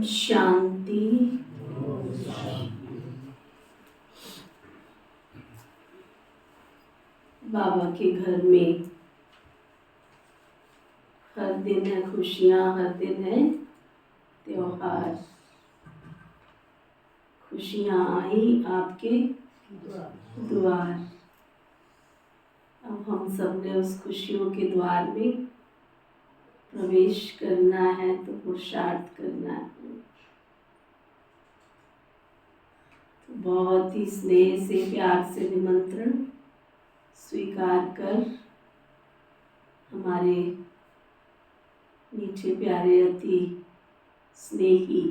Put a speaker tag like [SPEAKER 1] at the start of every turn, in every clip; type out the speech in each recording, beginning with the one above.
[SPEAKER 1] शांति। बाबा के घर में हर दिन है खुशियाँ, हर दिन है त्योहार। खुशियाँ आई आपके द्वार। अब हम सब ने उस खुशियों के द्वार में प्रवेश करना है, तो पुरुषार्थ करना है। तो बहुत ही स्नेह से, प्यार से निमंत्रण स्वीकार कर हमारे मीठे प्यारे अति स्नेही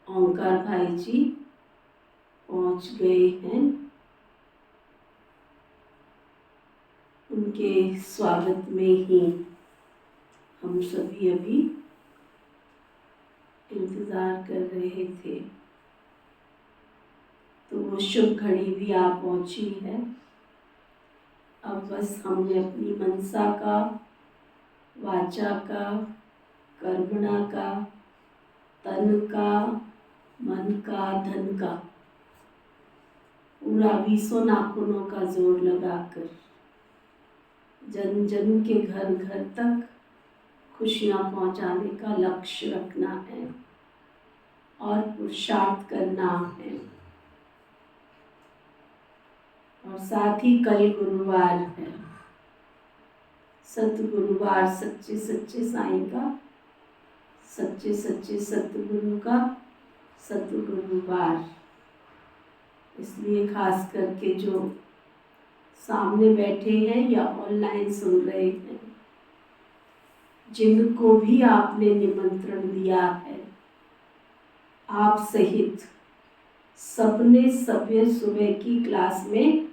[SPEAKER 1] ओंकार भाई जी पहुंच गए हैं। उनके स्वागत में ही हम सभी अभी इंतजार कर रहे थे। तो वो शुभ घड़ी भी आ पहुंची है। अब बस हमने अपनी मनसा का, वाचा का, कर्मणा का, तन का, मन का, धन का पूरा 20 नाखूनों का जोर लगाकर जन जन के घर घर तक खुशियाँ पहुँचाने का लक्ष्य रखना है और पुरुषार्थ करना है। और साथ ही कल गुरुवार है, सतगुरुवार, सच्चे सच्चे साईं का, सच्चे सच्चे सतगुरु का सतगुरुवार। इसलिए खास करके जो सामने बैठे हैं या ऑनलाइन सुन रहे हैं, जिनको भी आपने निमंत्रण दिया है, आप सहित सबने सुबह की क्लास में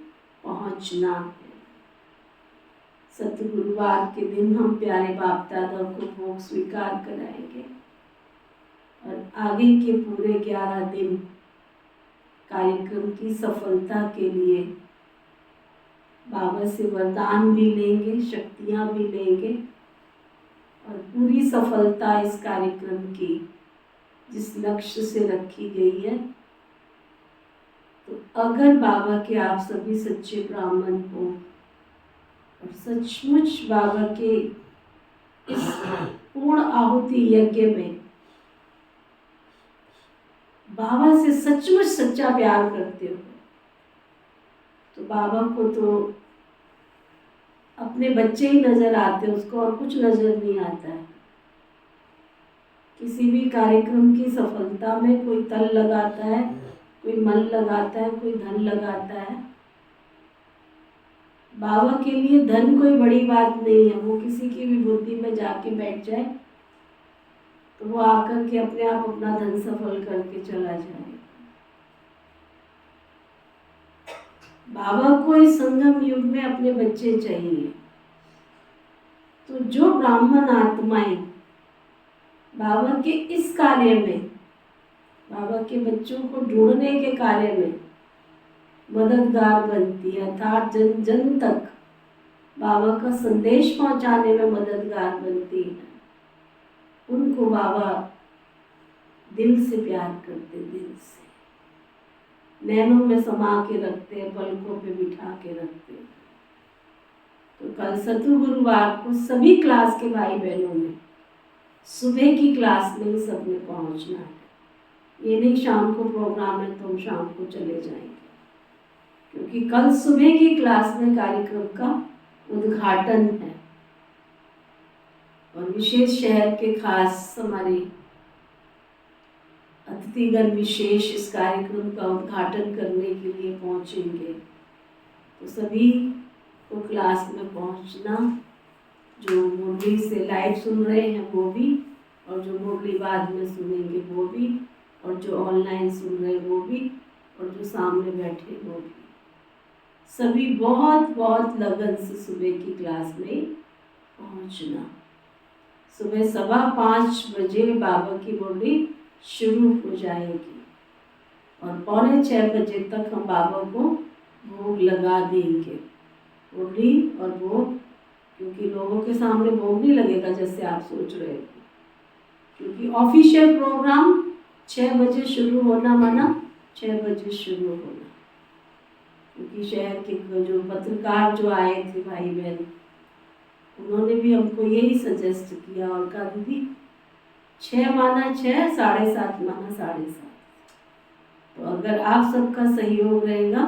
[SPEAKER 1] पहुंचना है। सतगुरुवार के दिन हम प्यारे बाप दादा को भोग स्वीकार कराएंगे और आगे के पूरे 11 दिन कार्यक्रम की सफलता के लिए बाबा से वरदान भी लेंगे, शक्तियाँ भी लेंगे और पूरी सफलता इस कार्यक्रम की जिस लक्ष्य से रखी गई है। तो अगर बाबा के आप सभी सच्चे ब्राह्मण हो और सचमुच बाबा के इस पूर्ण आहुति यज्ञ में बाबा से सचमुच सच्चा प्यार करते हो, तो बाबा को तो अपने बच्चे ही नजर आते हैं, उसको और कुछ नजर नहीं आता है। किसी भी कार्यक्रम की सफलता में कोई तल लगाता है, कोई मन लगाता है, कोई धन लगाता है। बाबा के लिए धन कोई बड़ी बात नहीं है। वो किसी की भी बुद्धि में जाके बैठ जाए तो वो आकर के अपने आप अपना धन सफल करके चला जाए। बाबा को इस संगम युग में अपने बच्चे चाहिए। तो जो ब्राह्मण आत्माएं बाबा के इस कार्य में, बाबा के बच्चों को ढूंढने के कार्य में मददगार बनती है, अर्थात जन जन तक बाबा का संदेश पहुंचाने में मददगार बनती है, उनको बाबा दिल से प्यार करते, दिल से नैनों में समा के रखते हैं, पलकों पे बिठा के रखते हैं। तो कल सतगुरुवार को सभी क्लास के भाई बहनों ने सुबह की क्लास में ही सबने पहुंचना है। ये नहीं शाम को प्रोग्राम है तो हम शाम को चले जाएंगे, क्योंकि कल सुबह की क्लास में कार्यक्रम का उद्घाटन है और विशेष शहर के खास हमारे अतिथिगण विशेष इस कार्यक्रम का उद्घाटन करने के लिए पहुंचेंगे। तो सभी को क्लास में पहुंचना, जो मुरली से लाइव सुन रहे हैं वो भी, और जो मुरली बाद में सुनेंगे वो भी, और जो ऑनलाइन सुन रहे हैं वो भी, और जो सामने बैठे वो भी, सभी बहुत बहुत लगन से सुबह की क्लास में पहुंचना। सुबह 5:15 बजे बाबा की मुरली शुरू हो जाएगी और 5:45 बजे तक हम बाबा को भोग लगा देंगे। मुरली और भोग, क्योंकि लोगों के सामने भोग नहीं लगेगा जैसे आप सोच रहे हो, क्योंकि ऑफिशियल प्रोग्राम 6 बजे शुरू होना, माना 6 बजे शुरू होना। क्योंकि शहर के जो पत्रकार जो आए थे भाई बहन, उन्होंने भी हमको यही सजेस्ट किया और कहा दीदी 6 माना 6, 7:30 माना 7:30। तो अगर आप सबका सहयोग रहेगा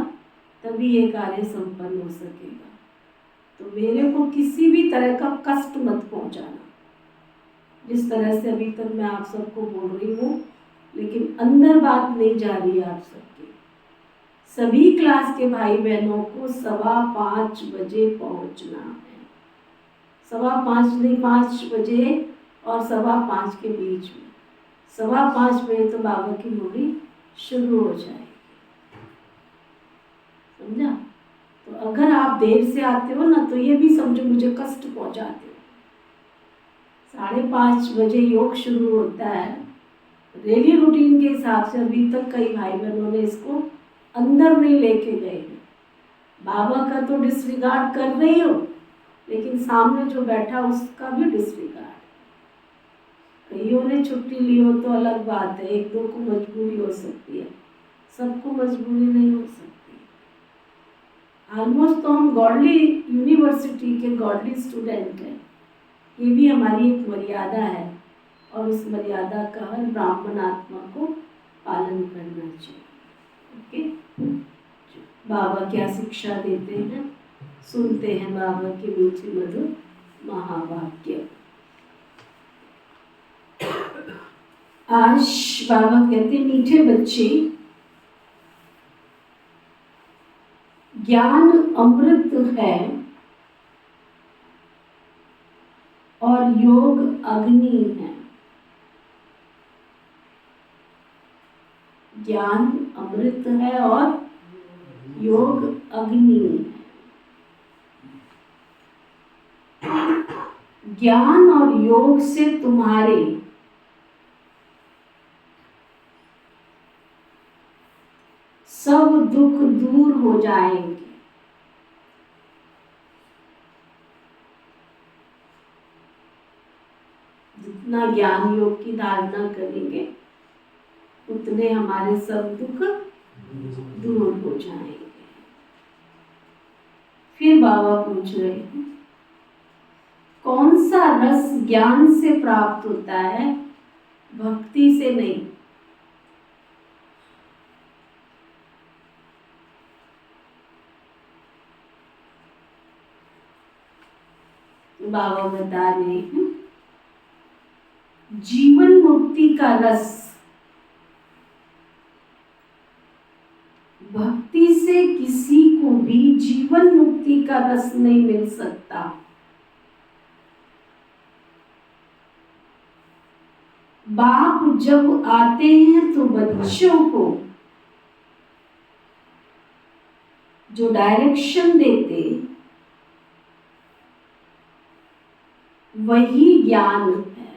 [SPEAKER 1] तभी ये कार्य संपन्न हो सकेगा। तो मेरे को किसी भी तरह का कष्ट मत पहुंचाना। जिस तरह से अभी तक मैं आप सबको बोल रही हूँ, लेकिन अंदर बात नहीं जा रही है आप सबकी। सभी क्लास के भाई बहनों को 5:15 बजे पहुंचना है। 5:15 नहीं, 5 बजे और 5:15 के बीच में। 5:15 बजे तो बाबा की मुरली शुरू हो जाएगी, समझा? तो अगर आप देर से आते हो ना, तो ये भी समझो मुझे कष्ट पहुंचाते हो। 5:30 बजे योग शुरू होता है। डेली रूटीन के हिसाब से अभी तक कई भाई बहनों ने इसको अंदर नहीं लेके गए। बाबा का तो डिसरिगार्ड कर रही हो, लेकिन सामने जो बैठा उसका भी डिसरिगार्ड। कईयों ने छुट्टी ली हो तो अलग बात है, एक दो को मजबूरी हो सकती है, सबको मजबूरी नहीं हो सकती। ऑलमोस्ट तो हम गॉडली यूनिवर्सिटी के गॉडली स्टूडेंट हैं, ये भी हमारी एक मर्यादा है और उस मर्यादा का हर ब्राह्मण आत्मा को पालन करना चाहिए। ओके, बाबा क्या शिक्षा देते हैं, सुनते हैं बाबा के मीठे मधुर महावाक्य। आज बाबा कहते, मीठे बच्चे, ज्ञान अमृत है और योग अग्नि है। ज्ञान अमृत है और योग अग्नि है। ज्ञान और योग से तुम्हारे सब दुख दूर हो जाएंगे। जितना ज्ञान योग की धारणा करेंगे उतने हमारे सब दुख दूर हो जाएंगे। फिर बाबा पूछ रहे हैं, कौन सा रस ज्ञान से प्राप्त होता है, भक्ति से नहीं। बाबा बता रहे हैं, जीवन मुक्ति का रस भक्ति से किसी को भी जीवन मुक्ति का रस नहीं मिल सकता। बाप जब आते हैं तो बच्चों को जो डायरेक्शन देते वही ज्ञान है।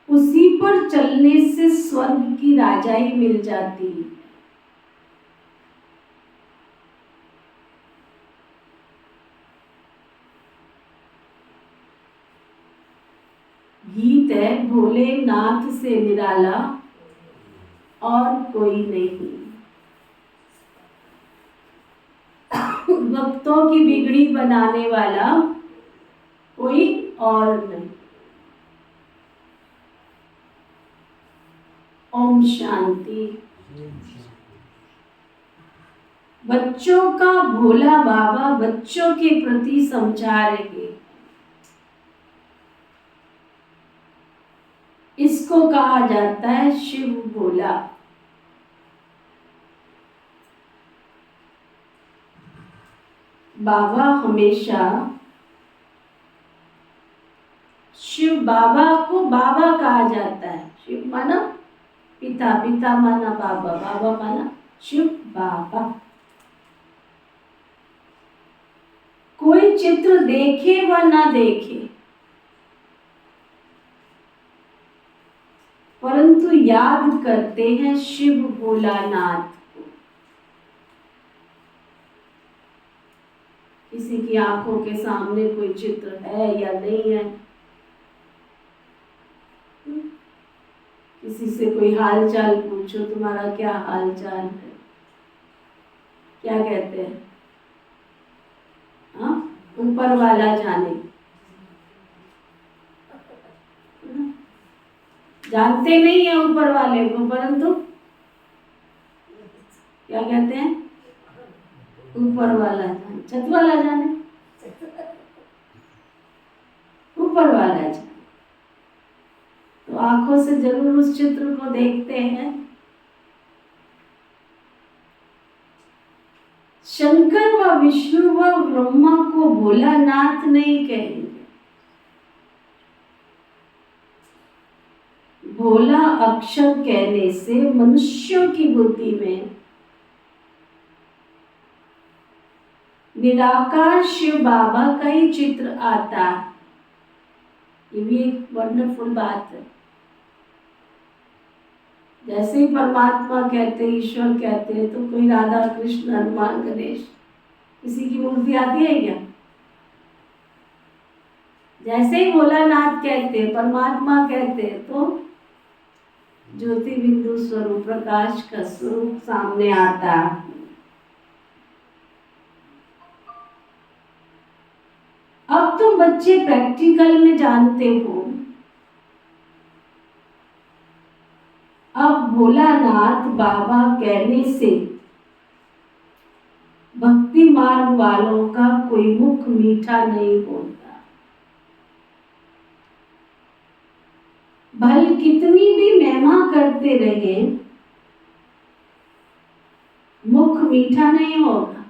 [SPEAKER 1] उसी पर चलने से स्वर्ग की राजाई मिल जाती है। गीत है, भोलेनाथ से निराला और कोई नहीं। भक्तों की बिगड़ी बनाने वाला कोई और नहीं। ओम शांति। बच्चों का भोला बाबा बच्चों के प्रति समझा रहे, इसको कहा जाता है शिव भोला। बाबा हमेशा शिव बाबा को बाबा कहा जाता है। शिव माना पिता, पिता माना बाबा, बाबा माना शिव बाबा। कोई चित्र देखे व ना देखे, परंतु याद करते हैं शिव भोलानाथ को। किसी की आंखों के सामने कोई चित्र है या नहीं है, किसी से कोई हाल चाल पूछो, तुम्हारा क्या हाल चाल है, क्या कहते हैं? हाँ, ऊपर वाला जाने। जानते नहीं है ऊपर वाले को, परंतु क्या कहते हैं? ऊपर वाला जाने, छत वाला जाने, ऊपर वाला जाने। तो आंखों से जरूर उस चित्र को देखते हैं। शंकर व विष्णु व ब्रह्मा को भोलानाथ नहीं कहेंगे। भोला अक्षर कहने से मनुष्यों की बुद्धि में निराकार शिव बाबा का ही चित्र आता है। ये भी एक वंडरफुल बात है। जैसे ही परमात्मा कहते, ईश्वर कहते हैं, तो कोई राधा कृष्ण हनुमान गणेश किसी की मूर्ति आती है क्या? जैसे ही भोलानाथ कहते, परमात्मा कहते, तो ज्योति बिंदु स्वरूप प्रकाश का स्वरूप सामने आता। बच्चे प्रैक्टिकल में जानते हो, अब भोलानाथ बाबा कहने से भक्ति मार्ग वालों का कोई मुख मीठा नहीं होता। भले कितनी भी महिमा करते रहे, मुख मीठा नहीं होगा।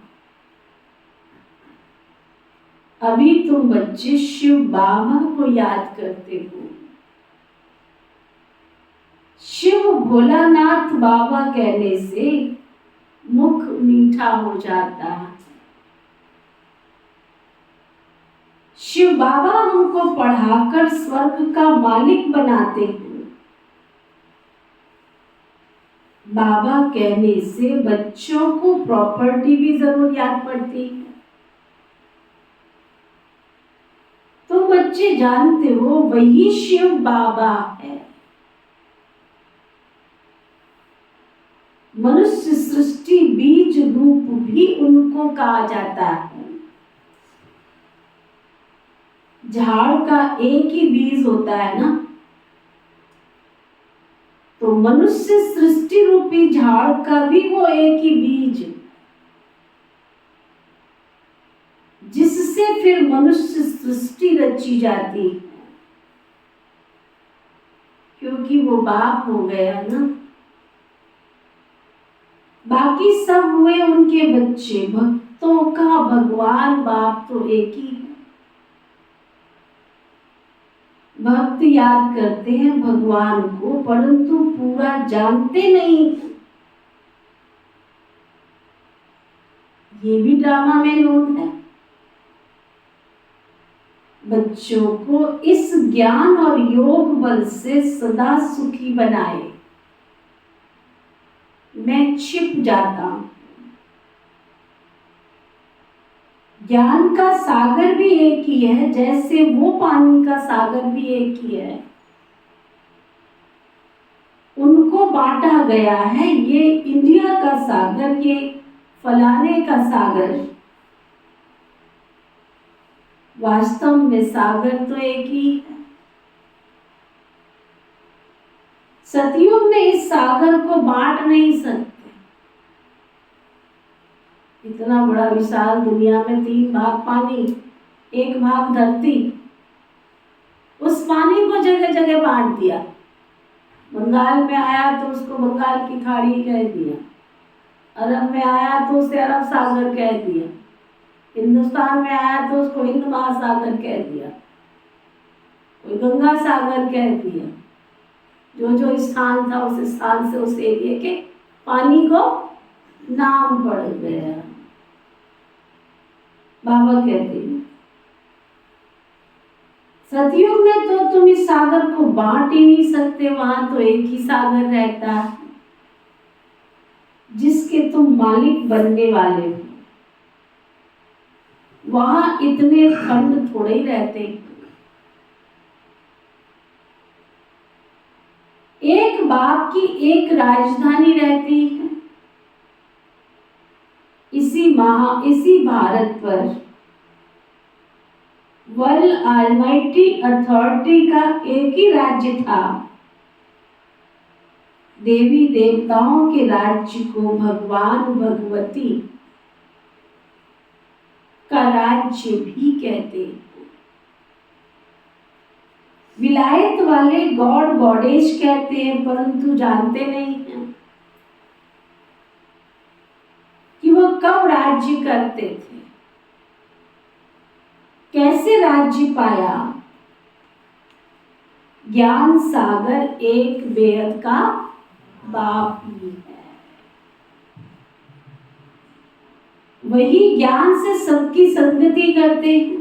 [SPEAKER 1] अभी तुम बच्चे शिव बाबा को याद करते हो। शिव भोलानाथ बाबा कहने से मुख मीठा हो जाता है। शिव बाबा हमको पढ़ाकर स्वर्ग का मालिक बनाते हैं। बाबा कहने से बच्चों को प्रॉपर्टी भी जरूर याद पड़ती है। तो बच्चे जानते हो वही शिव बाबा है। मनुष्य सृष्टि बीज रूप भी उनको कहा जाता है। झाड़ का एक ही बीज होता है ना, तो मनुष्य सृष्टि रूपी झाड़ का भी वो एक ही बीज, जिससे फिर मनुष्य सृष्टि रची जाती है, क्योंकि वो बाप हो गया ना। बाकी सब हुए उनके बच्चे। भक्तों का भगवान बाप तो एक ही है। भक्त याद करते हैं भगवान को, परंतु पूरा जानते नहीं। ये भी ड्रामा में नोट है। बच्चों को इस ज्ञान और योग बल से सदा सुखी बनाए। मैं छिप जाता हूं। ज्ञान का सागर भी एक ही है, जैसे वो पानी का सागर भी एक ही है। उनको बांटा गया है, ये इंडिया का सागर, ये फलाने का सागर। वास्तव में सागर तो एक ही है। सतयुग में इस सागर को बांट नहीं सकते। इतना बड़ा विशाल दुनिया में 3 भाग पानी, 1 भाग धरती, उस पानी को जगह जगह बांट दिया। बंगाल में आया तो उसको बंगाल की खाड़ी कह दिया, अरब में आया तो उसे अरब सागर कह दिया, हिंदुस्तान में आया तो उसको हिंद महासागर कह दिया, कोई गंगा सागर कह दिया। जो जो स्थान था उस स्थान से उस एरिया के पानी को नाम पड़ गया। बाबा कहते हैं सतयुग में तो तुम इस सागर को बांट ही नहीं सकते। वहां तो एक ही सागर रहता है, जिसके तुम मालिक बनने वाले हो। वहां इतने खंड थोड़े ही रहते। एक बाप की एक राजधानी रहती है। इसी भारत पर वर्ल्ड ऑलमाइटी अथॉरिटी का एक ही राज्य था। देवी देवताओं के राज्य को भगवान भगवती का राज्य भी कहते हैं। विलायत वाले गॉड गॉडेश कहते हैं, परंतु जानते नहीं हैं कि वो कब राज्य करते थे, कैसे राज्य पाया। ज्ञान सागर एक बेहद का बाप ही है। वही ज्ञान से सबकी संगति करते हैं।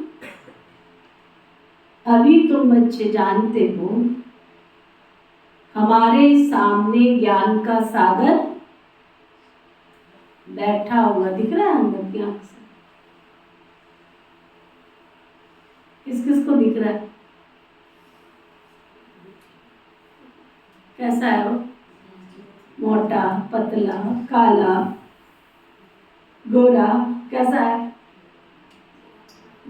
[SPEAKER 1] अभी तुम बच्चे जानते हो हमारे सामने ज्ञान का सागर बैठा हुआ दिख रहा है अंदर की आंख से। किस किस को दिख रहा है? कैसा है वो? मोटा, पतला, काला, गोरा, कैसा है?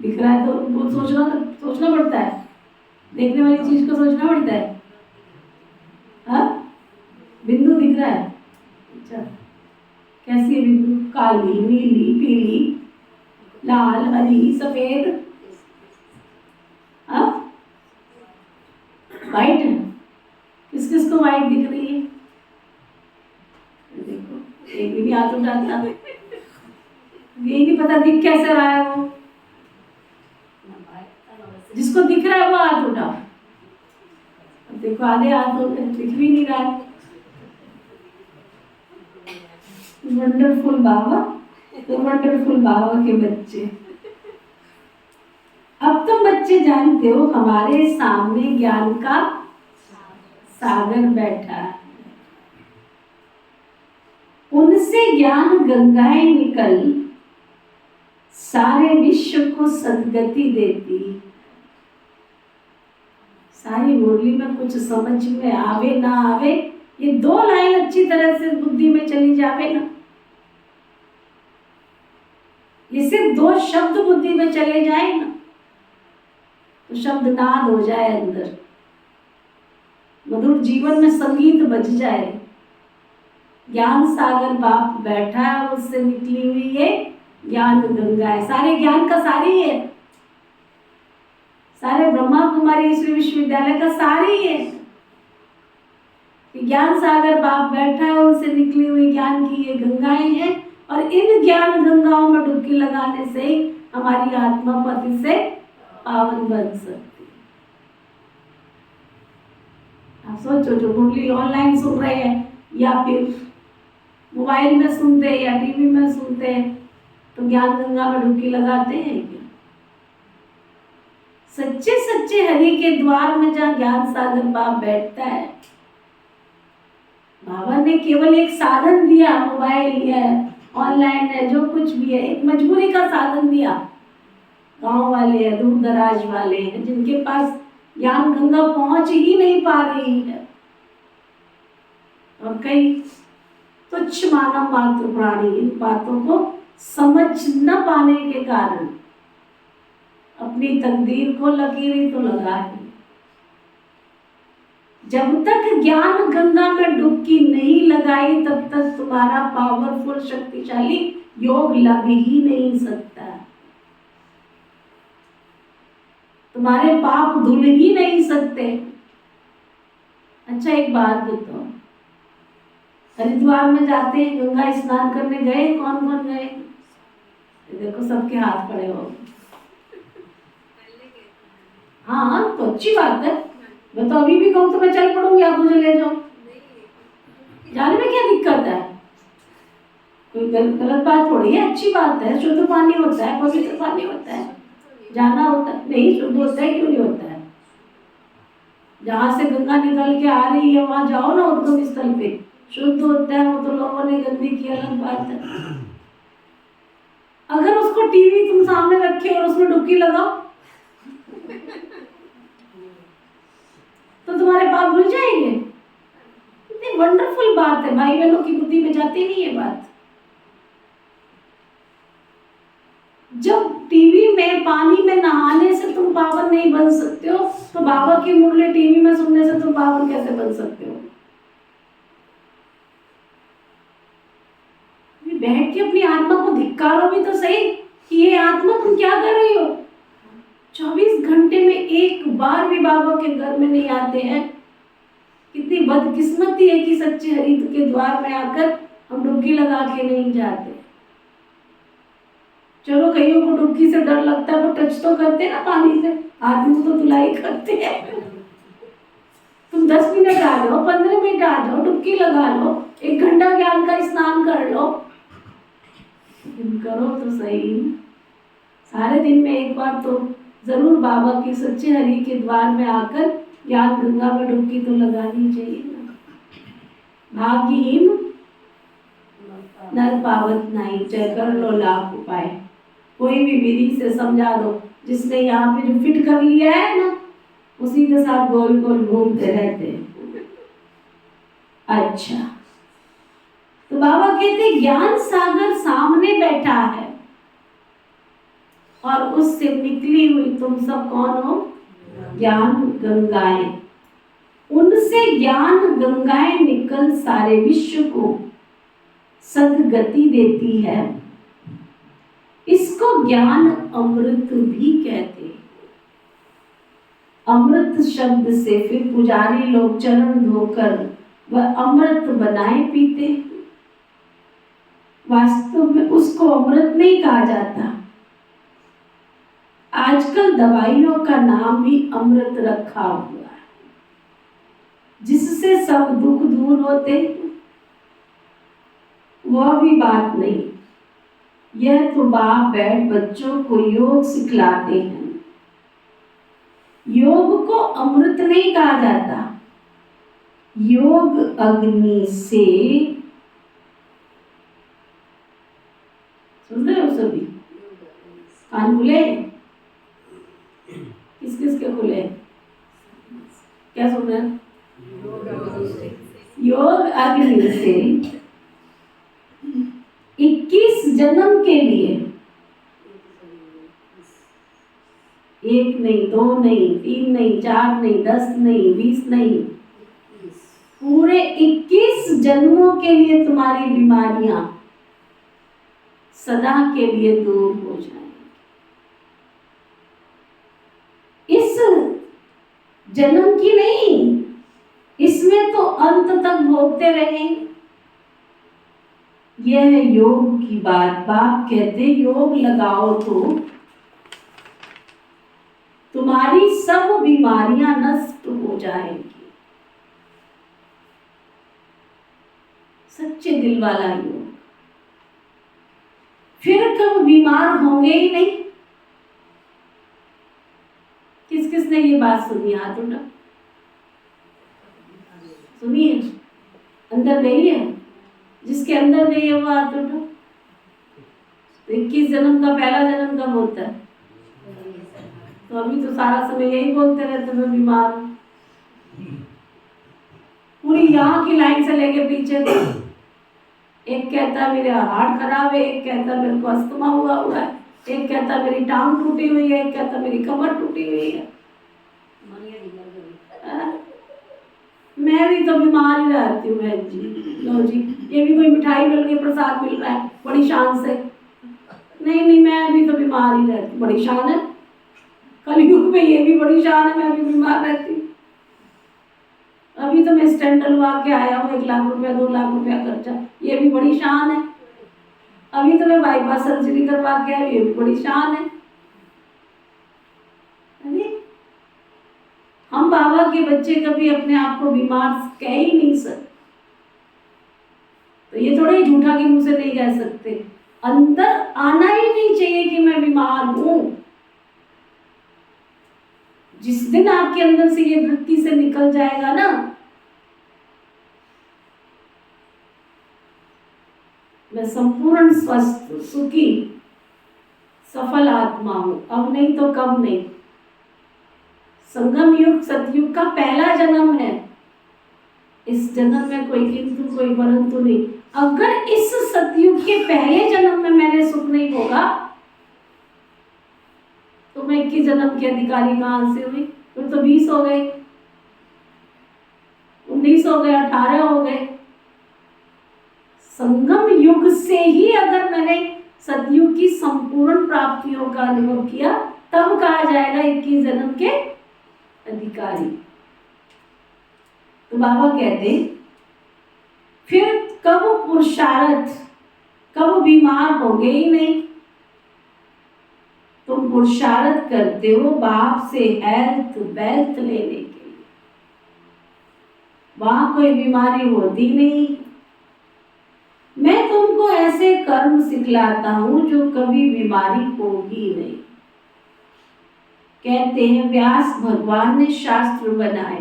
[SPEAKER 1] दिख रहा है तो वो सोचना पड़ता है, देखने वाली चीज को सोचना पड़ता है। हाँ, बिंदु दिख रहा है। अच्छा, कैसी है बिंदु? काली, नीली, पीली, लाल, हरी, सफेद, हाँ वाइट है। किस किस को वाइट दिख रही है? देखो एक भी हाथ उठाता, यही नहीं पता दिख कैसे रहा है वो। जिसको दिख रहा है वो हाथ उठाओ। देखो आधे हाथ दिख भी नहीं रहा है। वंडरफुल बाबा, तो वंडरफुल बाबा के बच्चे, अब तुम बच्चे जानते हो हमारे सामने ज्ञान का सागर बैठा है। उनसे ज्ञान गंगाएं निकल सारे विश्व को सदगति देती। सारी मुरली में कुछ समझ में आवे ना आवे, ये 2 लाइन अच्छी तरह से बुद्धि में चली जावे ना, ये सिर्फ 2 शब्द बुद्धि में चले जाए ना, तो शब्द नाद हो जाए अंदर, मधुर जीवन में संगीत बज जाए। ज्ञान सागर बाप बैठा है, उससे निकली हुई ये ज्ञान गंगा है। सारे ज्ञान का सारी है, सारे ब्रह्मा कुमारी ईश्वरी विश्वविद्यालय का सारी है। ज्ञान सागर बाप बैठा है, उनसे निकली हुई ज्ञान की ये गंगाएं हैं, और इन ज्ञान गंगाओं में डुबकी लगाने से ही हमारी आत्मा पति से पावन बन सकती है। आप सोचो, जो मुरली ऑनलाइन सुन रहे हैं या फिर मोबाइल में सुनते हैं या टीवी में सुनते हैं, तो ज्ञान गंगा में डुबकी लगाते हैं क्या? सच्चे सच्चे हरि के द्वार में जहाँ ज्ञान सागर बाप बैठता है, बाबा ने केवल एक साधन दिया, मोबाइल है, ऑनलाइन है, जो कुछ भी है, एक मजबूरी का साधन दिया। गांव वाले हैं, दूर दराज वाले हैं, जिनके पास ज्ञान गंगा पहुंच ही नहीं पा रही है, और कई तुच्छ मानव मात्र प्राणी इन बातों को समझ न पाने के कारण अपनी तकदीर को लकीरें तो लगा दी। जब तक ज्ञान गंगा में डुबकी नहीं लगाई, तब तक तुम्हारा पावरफुल शक्तिशाली योग लग ही नहीं सकता, तुम्हारे पाप धुल ही नहीं सकते। अच्छा एक बात बताओ, हरिद्वार में जाते हैं, गंगा स्नान करने गए, कौन कौन गए? देखो सबके हाथ खड़े हो। हाँ तो अच्छी बात है, मैं तो अभी भी कहूँ तो मैं चल पड़ूंगी, आप मुझे ले जाओ, जाने में क्या दिक्कत है? कोई गलत बात थोड़ी है, अच्छी बात है। शुद्ध पानी होता है, पवित्र पानी होता है, जाना होता है। नहीं शुद्ध होता है, क्यों नहीं होता है? जहाँ से गंगा निकल के आ रही है वहां जाओ ना, उद्गम स्थल पे शुद्ध होता है। वो तो लोगों ने गंदी की, अलग बात है। अगर उसको टीवी तुम सामने रखे और उसमें डुबकी लगाओ तो तुम्हारे पाप भूल जाएंगे। कितनी वंडरफुल बात है, भाई बहनों की बुद्धि में जाती नहीं है बात। जब टीवी में पानी में नहाने से तुम पावन नहीं बन सकते हो, तो बाबा की मुरली टीवी में सुनने से तुम पावन कैसे बन सकते हो? बैठ के अपनी आत्मा को धिक्कारो भी तो सही कि ये आत्मा तुम क्या कर रही हो। 24 घंटे में एक बार भी बाबा के घर में नहीं आते हैं। कितनी बदकिस्मती है कि सच्चे हरि के द्वार में आकर हम डुबकी लगा के नहीं जाते। चलो कईयों को डुबकी से डर लगता है, वो टच तो करते ना पानी से, आदमी तो धुलाई करते हैं। तुम 10 मिनट आ जाओ, 15 मिनट आ जाओ, डुबकी लगा लो, 1 घंटा ज्ञान का स्नान कर लो, करो तो सही। सारे दिन में एक बार तो जरूर बाबा की सच्चे हरि के द्वार में आकर ज्ञान गंगा में डुबकी तो लगानी चाहिए ना। भाग्यहीन नर पावत नहीं, चाहे कर लो लाख उपाय। कोई भी विधि से समझा दो, जिसने यहाँ पे जो फिट कर लिया है ना, उसी के साथ गोल गोल घूमते रहते हैं। अच्छा, तो बाबा कहते ज्ञान सागर सामने बैठा है, और उससे निकली हुई तुम सब कौन हो? ज्ञान गंगाएं। उनसे ज्ञान गंगाएं निकल सारे विश्व को सद्गति देती है। इसको ज्ञान अमृत भी कहते हैं। अमृत शब्द से फिर पुजारी लोग चरण धोकर वह अमृत बनाए पीते। वास्तव में उसको अमृत नहीं कहा जाता। आजकल दवाइयों का नाम भी अमृत रखा हुआ है, जिससे सब दुख दूर होते। वह भी बात नहीं। यह तो बाप बैठ बच्चों को योग सिखलाते हैं। योग को अमृत नहीं कहा जाता। योग अग्नि से, सुन रहे हो सभी? कान खुले? किस किस के खुले? क्या सुन रहे हैं? योग अग्नि से 21 जन्म के लिए, 1 नहीं, 2 नहीं, 3 नहीं, 4 नहीं, 10 नहीं, 20 नहीं, पूरे 21 जन्मों के लिए तुम्हारी बीमारियां सदा के लिए दूर हो जाएंगी। इस जन्म की नहीं, इसमें तो अंत तक भोगते रहेंगे। यह योग की बात। बाप कहते योग लगाओ तो तुम्हारी सब बीमारियां नष्ट हो जाएंगी। सच्चे दिल वाला योग। फिर कब बीमार होंगे ही नहीं। किस किस ने ये बात सुनी? हाथ उठा। सुनिए, अंदर गई है? जिसके अंदर गई है वो हाथ उठा। तो 21 जन्म का पहला जन्म कब होता है? तो अभी तो सारा समय यही बोलते रहते मैं बीमार हूं। पूरी यहाँ की लाइन से लेके पीछे तक एक कहता मेरा हार्ट खराब है, एक कहता मेरे को अस्थमा हुआ है, एक कहता मेरी टांग टूटी हुई है, एक कहता मेरी कमर टूटी हुई है। मैं भी तो बीमार ही रहती हूँ बहन जी। लो जी, ये भी कोई मिठाई मिल गई, प्रसाद मिल रहा है बड़ी शान से। नहीं नहीं, मैं भी तो बीमार ही रहती। बड़ी शान है, कलयुग में ये भी बड़ी शान है, मैं भी बीमार रहती हूँ। अभी तो मैं स्टेंट डलवा के आया हूँ, 1 लाख रुपया 2 लाख रुपया खर्चा, ये भी बड़ी शान है। अभी तो मैं बाईपास सर्जरी करवा के आई, ये भी बड़ी शान है। हम बाबा के बच्चे कभी अपने आप को बीमार कह ही नहीं सकते। तो ये थोड़ा ही झूठा कि मुझसे नहीं कह सकते। अंदर आना ही नहीं चाहिए कि मैं बीमार हूं। जिस दिन आपके अंदर से ये वृत्ति से निकल जाएगा ना, मैं संपूर्ण स्वस्थ सुखी सफल आत्मा हूं, अब नहीं तो कब नहीं। संगम युग सतयुग का पहला जन्म है। इस जन्म में कोई किंतु कोई परंतु नहीं। अगर इस सतयुग के पहले जन्म में मैंने सुख नहीं भोगा तो मैं 21 जन्म की अधिकारी कहां से हुई? फिर तो 20 हो गए, 19 हो गए, 18 हो गए। संगम युग से ही अगर मैंने सतयुग की संपूर्ण प्राप्तियों का अनुभव किया तब कहा जाएगा 21 जन्म के अधिकारी। तो बाबा कहते फिर कब पुरुषार्थ, कब बीमार होगे ही नहीं। तुम पुरुषार्थ करते हो बाप से हेल्थ वेल्थ लेने के लिए, वहां कोई बीमारी होती नहीं। मैं तुमको ऐसे कर्म सिखलाता हूं जो कभी बीमारी होगी नहीं। कहते हैं व्यास भगवान ने शास्त्र बनाए,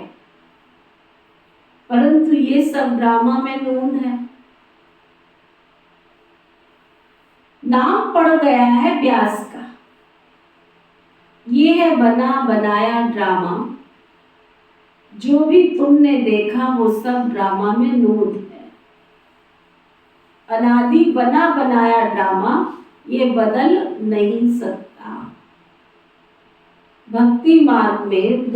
[SPEAKER 1] परंतु ये सब ड्रामा में नूंद है। नाम पड़ गया है व्यास का, ये है बना बनाया ड्रामा। जो भी तुमने देखा वो सब ड्रामा में नूंद है। अनादि बना बनाया ड्रामा ये बदल नहीं सकता। भक्ति मार्ग में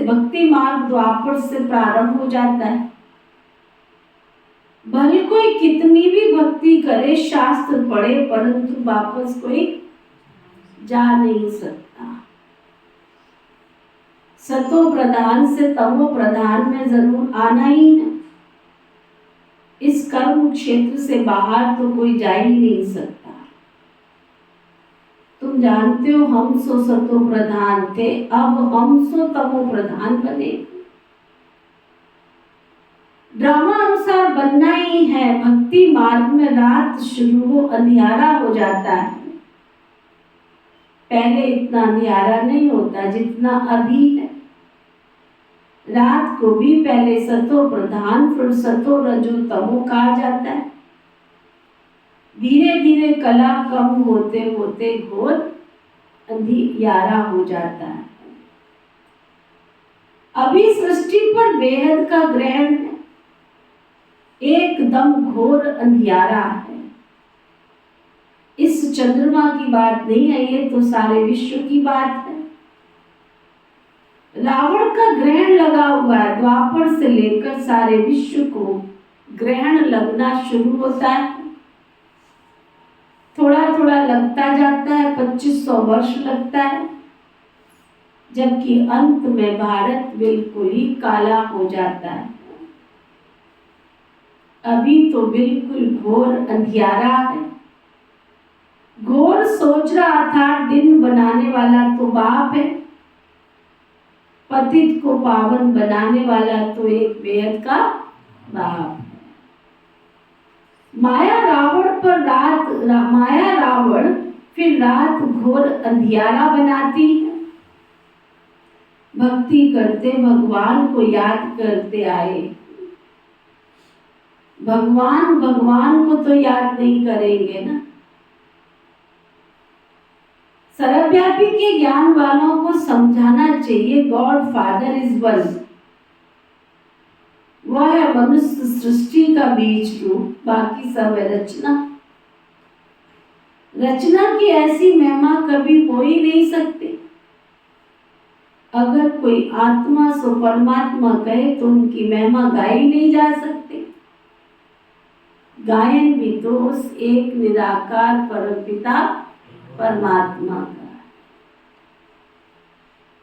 [SPEAKER 1] भक्ति मार्ग द्वापर से प्रारंभ हो जाता है। भले कोई कितनी भी भक्ति करे, शास्त्र पढ़े, परंतु वापस कोई जा नहीं सकता। सतो प्रधान से तमो प्रधान में जरूर आना ही है। इस कर्म क्षेत्र से बाहर तो कोई जा ही नहीं सकता। तुम जानते हो हम सो सतो प्रधान थे, अब हम सो तमो प्रधान बने। ड्रामा अनुसार बनना ही है। भक्ति मार्ग में रात शुरू हो, अंधियारा हो जाता है। पहले इतना अंधियारा नहीं होता जितना अभी है। रात को भी पहले सतो प्रधान, फिर सतो रजो तमो कहा जाता है। धीरे धीरे कला कम होते होते घोर अंधियारा हो जाता है। अभी सृष्टि पर बेहद का ग्रहण है, एकदम घोर अंधियारा है। इस चंद्रमा की बात नहीं है, ये तो सारे विश्व की बात है। रावण का ग्रहण लगा हुआ है। द्वापर से लेकर सारे विश्व को ग्रहण लगना शुरू होता है। थोड़ा थोड़ा लगता जाता है, 2500 वर्ष लगता है, जबकि अंत में भारत बिल्कुल ही काला हो जाता है। अभी तो बिल्कुल घोर अंधियारा है। घोर सोच रहा था दिन बनाने वाला तो बाप है, पतित को पावन बनाने वाला तो एक बेहद का बाप है। माया रावण फिर रात घोर अंधियारा बनाती है। भक्ति करते भगवान को याद करते आए। भगवान को तो याद नहीं करेंगे ना। सर्वव्यापी के ज्ञान वालों को समझाना चाहिए, गॉड फादर इज वन। वह है मनुष्य सृष्टि का बीज रूप, बाकी सब है रचना। रचना की ऐसी महिमा कभी हो ही नहीं सकती। अगर कोई आत्मा सो परमात्मा कहे तो उनकी महिमा गाई नहीं जा सकती। गायन भी तो उस एक निराकार परमपिता परमात्मा का।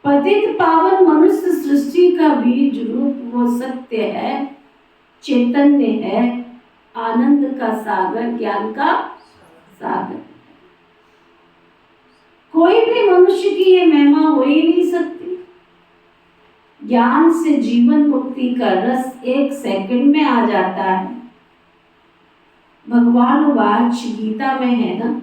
[SPEAKER 1] पतित पावन मनुष्य सृष्टि का बीज रूप वो सत्य है, चैतन्य है, आनंद का सागर, ज्ञान का सागर। कोई भी मनुष्य की ये महिमा हो ही नहीं सकती। ज्ञान से जीवन मुक्ति का रस 1 सेकंड में आ जाता है। भगवान वाच गीता में है ना,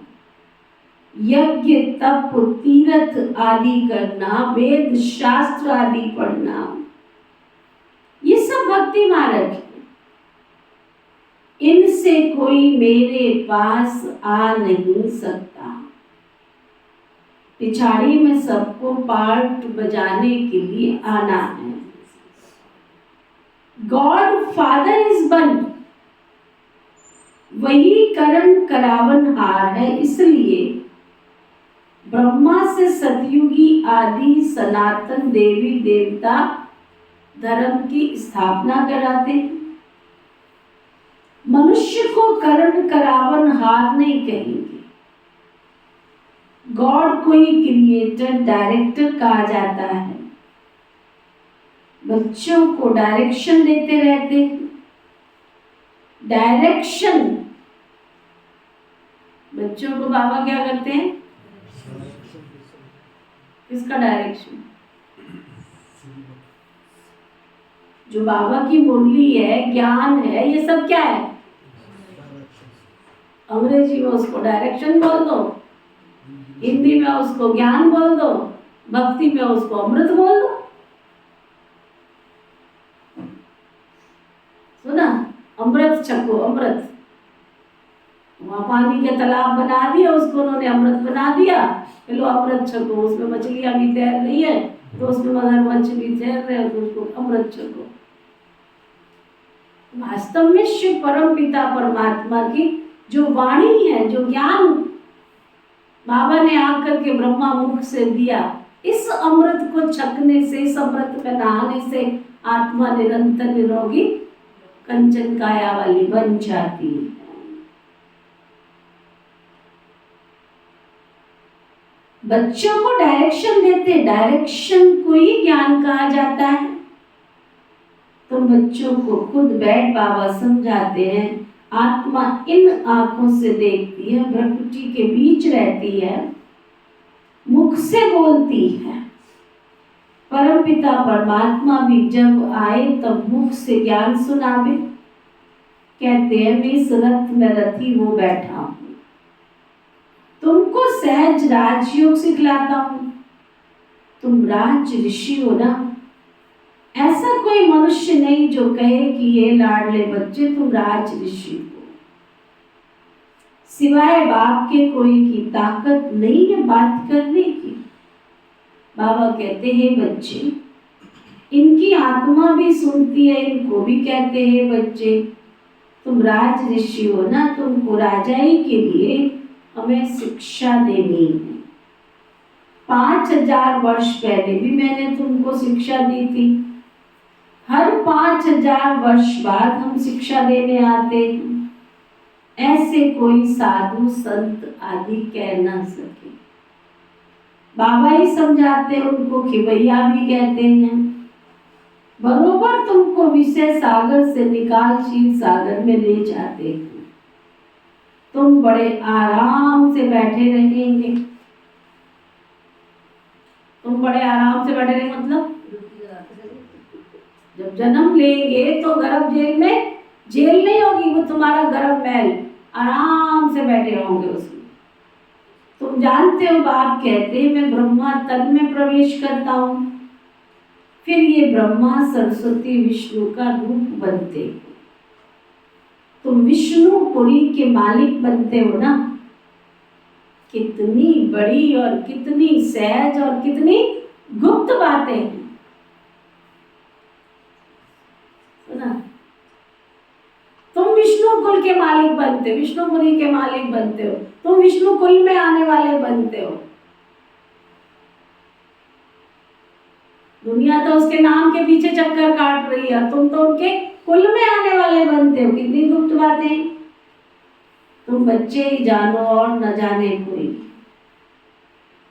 [SPEAKER 1] यज्ञ तप तीर्थ आदि करना, वेद शास्त्र आदि पढ़ना, ये सब भक्ति मार्ग है। इनसे कोई मेरे पास आ नहीं सकता। पिछाड़ी में सबको पार्ट बजाने के लिए आना है। गॉड फादर इज वन, वही करण करावन हार है। इसलिए ब्रह्मा से सतयुगी आदि सनातन देवी देवता धर्म की स्थापना कराते। मनुष्य को करण करावन हार नहीं कहेंगे। गॉड को ही क्रिएटर डायरेक्टर कहा जाता है। बच्चों को डायरेक्शन देते रहते हैं। डायरेक्शन, बच्चों को बाबा क्या करते हैं? किसका डायरेक्शन? जो बाबा की मुरली है, ज्ञान है, ये सब क्या है? अंग्रेजी में उसको डायरेक्शन बोल दो, हिंदी में उसको ज्ञान बोल दो, भक्ति में उसको अमृत बोल दो। सुना? अमृत छको, अमृत। वहां पानी के तालाब बना दिया, उसको उन्होंने अमृत बना दिया। लो अमृत छको, उसमें मछलियां भी तैर रही है तो उसमें मगरमच्छ भी तैर रहे हैं तो उसको अमृत छको। वास्तव में शिव परम पिता परमात्मा की जो वाणी है, जो ज्ञान बाबा ने आकर के ब्रह्मा मुख से दिया, इस अमृत को छकने से, इस अमृत में नहाने से आत्मा निरंतर निरोगी कंचन काया वाली बन जाती है। बच्चों को डायरेक्शन देते, डायरेक्शन को ही ज्ञान कहा जाता है। तो बच्चों को खुद बैठ बाबा समझाते हैं, आत्मा इन आंखों से देखती है, प्रकृति के बीच रहती है, मुख से बोलती है। परमपिता परमात्मा भी जब आए तब मुख से ज्ञान सुनावे। कहते हैं मैं इस रथ में रथी वो बैठा हूं, तुमको सहज राजयोग सिखलाता हूं, तुम राज ऋषि हो ना। ऐसा कोई मनुष्य नहीं जो कहे कि ये लाडले बच्चे तुम राज ऋषि हो। सिवाय बाप के कोई की ताकत नहीं है बात करने की। बाबा कहते हैं बच्चे, इनकी आत्मा भी सुनती है, इनको भी कहते हैं बच्चे तुम राज ऋषि हो ना, तुमको राजाई के लिए हमें शिक्षा देनी है। 5000 वर्ष पहले भी मैंने तुमको शिक्षा दी थी। हर 5000 वर्ष बाद हम शिक्षा देने आते हैं। ऐसे कोई साधु संत आदि कह ना सके। बाबा ही समझाते हैं उनको, कि भैया भी कहते हैं। बरोबर तुमको विषय सागर से निकाल शील सागर में ले जाते हैं। तुम बड़े आराम से बैठे रहेंगे। तुम बड़े आराम से बैठे रहेंगे मतलब जब जन्म लेंगे तो गर्भ जेल में, जेल नहीं होगी वो तुम्हारा गर्भ महल, आराम से बैठे होंगे उसमें। तुम जानते हो बाप कहते हैं मैं ब्रह्मा तन में प्रवेश करता हूं, फिर ये ब्रह्मा सरस्वती विष्णु का रूप बनते हो। तुम विष्णुपुरी के मालिक बनते हो ना। कितनी बड़ी और कितनी सहज और कितनी गुप्त बातें हैं ना। तुम विष्णु कुल के मालिक बनते हो, विष्णुपुरी के मालिक बनते हो, तुम विष्णु कुल में आने वाले बनते हो। दुनिया तो उसके नाम के पीछे चक्कर काट रही है, तुम तो उनके कुल में आने वाले बनते हो। कितनी गुप्त बातें। तुम बच्चे ही जानो और न जाने कोई।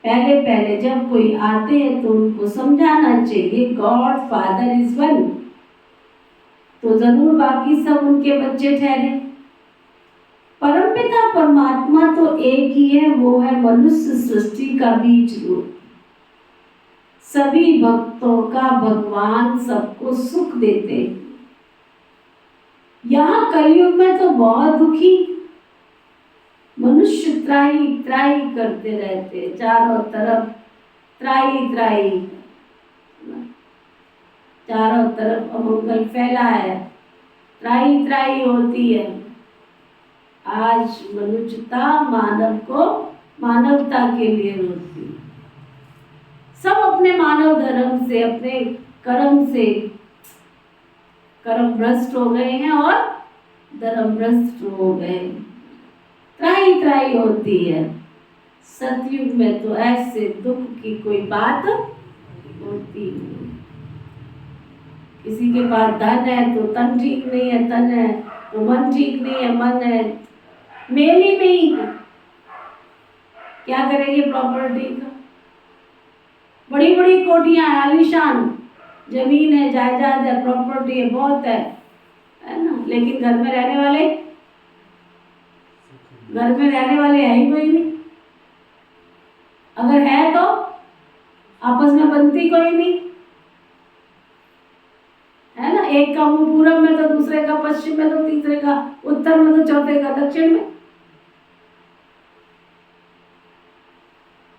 [SPEAKER 1] पहले पहले जब कोई आते हैं तो उनको समझाना चाहिए गॉड फादर इज वन, तो जरूर बाकी सब उनके बच्चे ठहरे। परमपिता परमात्मा तो एक ही है, वो है मनुष्य सृष्टि का बीज रूप। सभी भक्तों का भगवान सबको सुख देते हैं। यहाँ कलयुग में तो बहुत दुखी मनुष्य त्राही त्राही करते रहते, चारों तरफ त्राही त्राही, चारों तरफ अमंगल फैला है, त्राही त्राही होती है। आज मनुष्यता मानव को मानवता के लिए रोती है। सब अपने मानव धर्म से, अपने कर्म से कर्म भ्रष्ट हो गए हैं और धर्म भ्रष्ट हो गए। त्राही त्राही होती है। सतयुग में तो ऐसे दुख की कोई बात होती नहीं। किसी के पास धन है तो तन ठीक नहीं है, तन है तो मन ठीक नहीं है, मन है मेल ही नहीं है। क्या करेंगे प्रॉपर्टी का? बड़ी बड़ी कोठियां हैं, आलीशान जमीन है, जायदाद है, प्रॉपर्टी है, बहुत है ना। लेकिन घर में रहने वाले, घर में रहने वाले है ही कोई नहीं। अगर है तो आपस में बनती कोई नहीं है ना। एक का मुंह पूरब में तो दूसरे का पश्चिम में, तो तीसरे का उत्तर में, तो चौथे का दक्षिण में।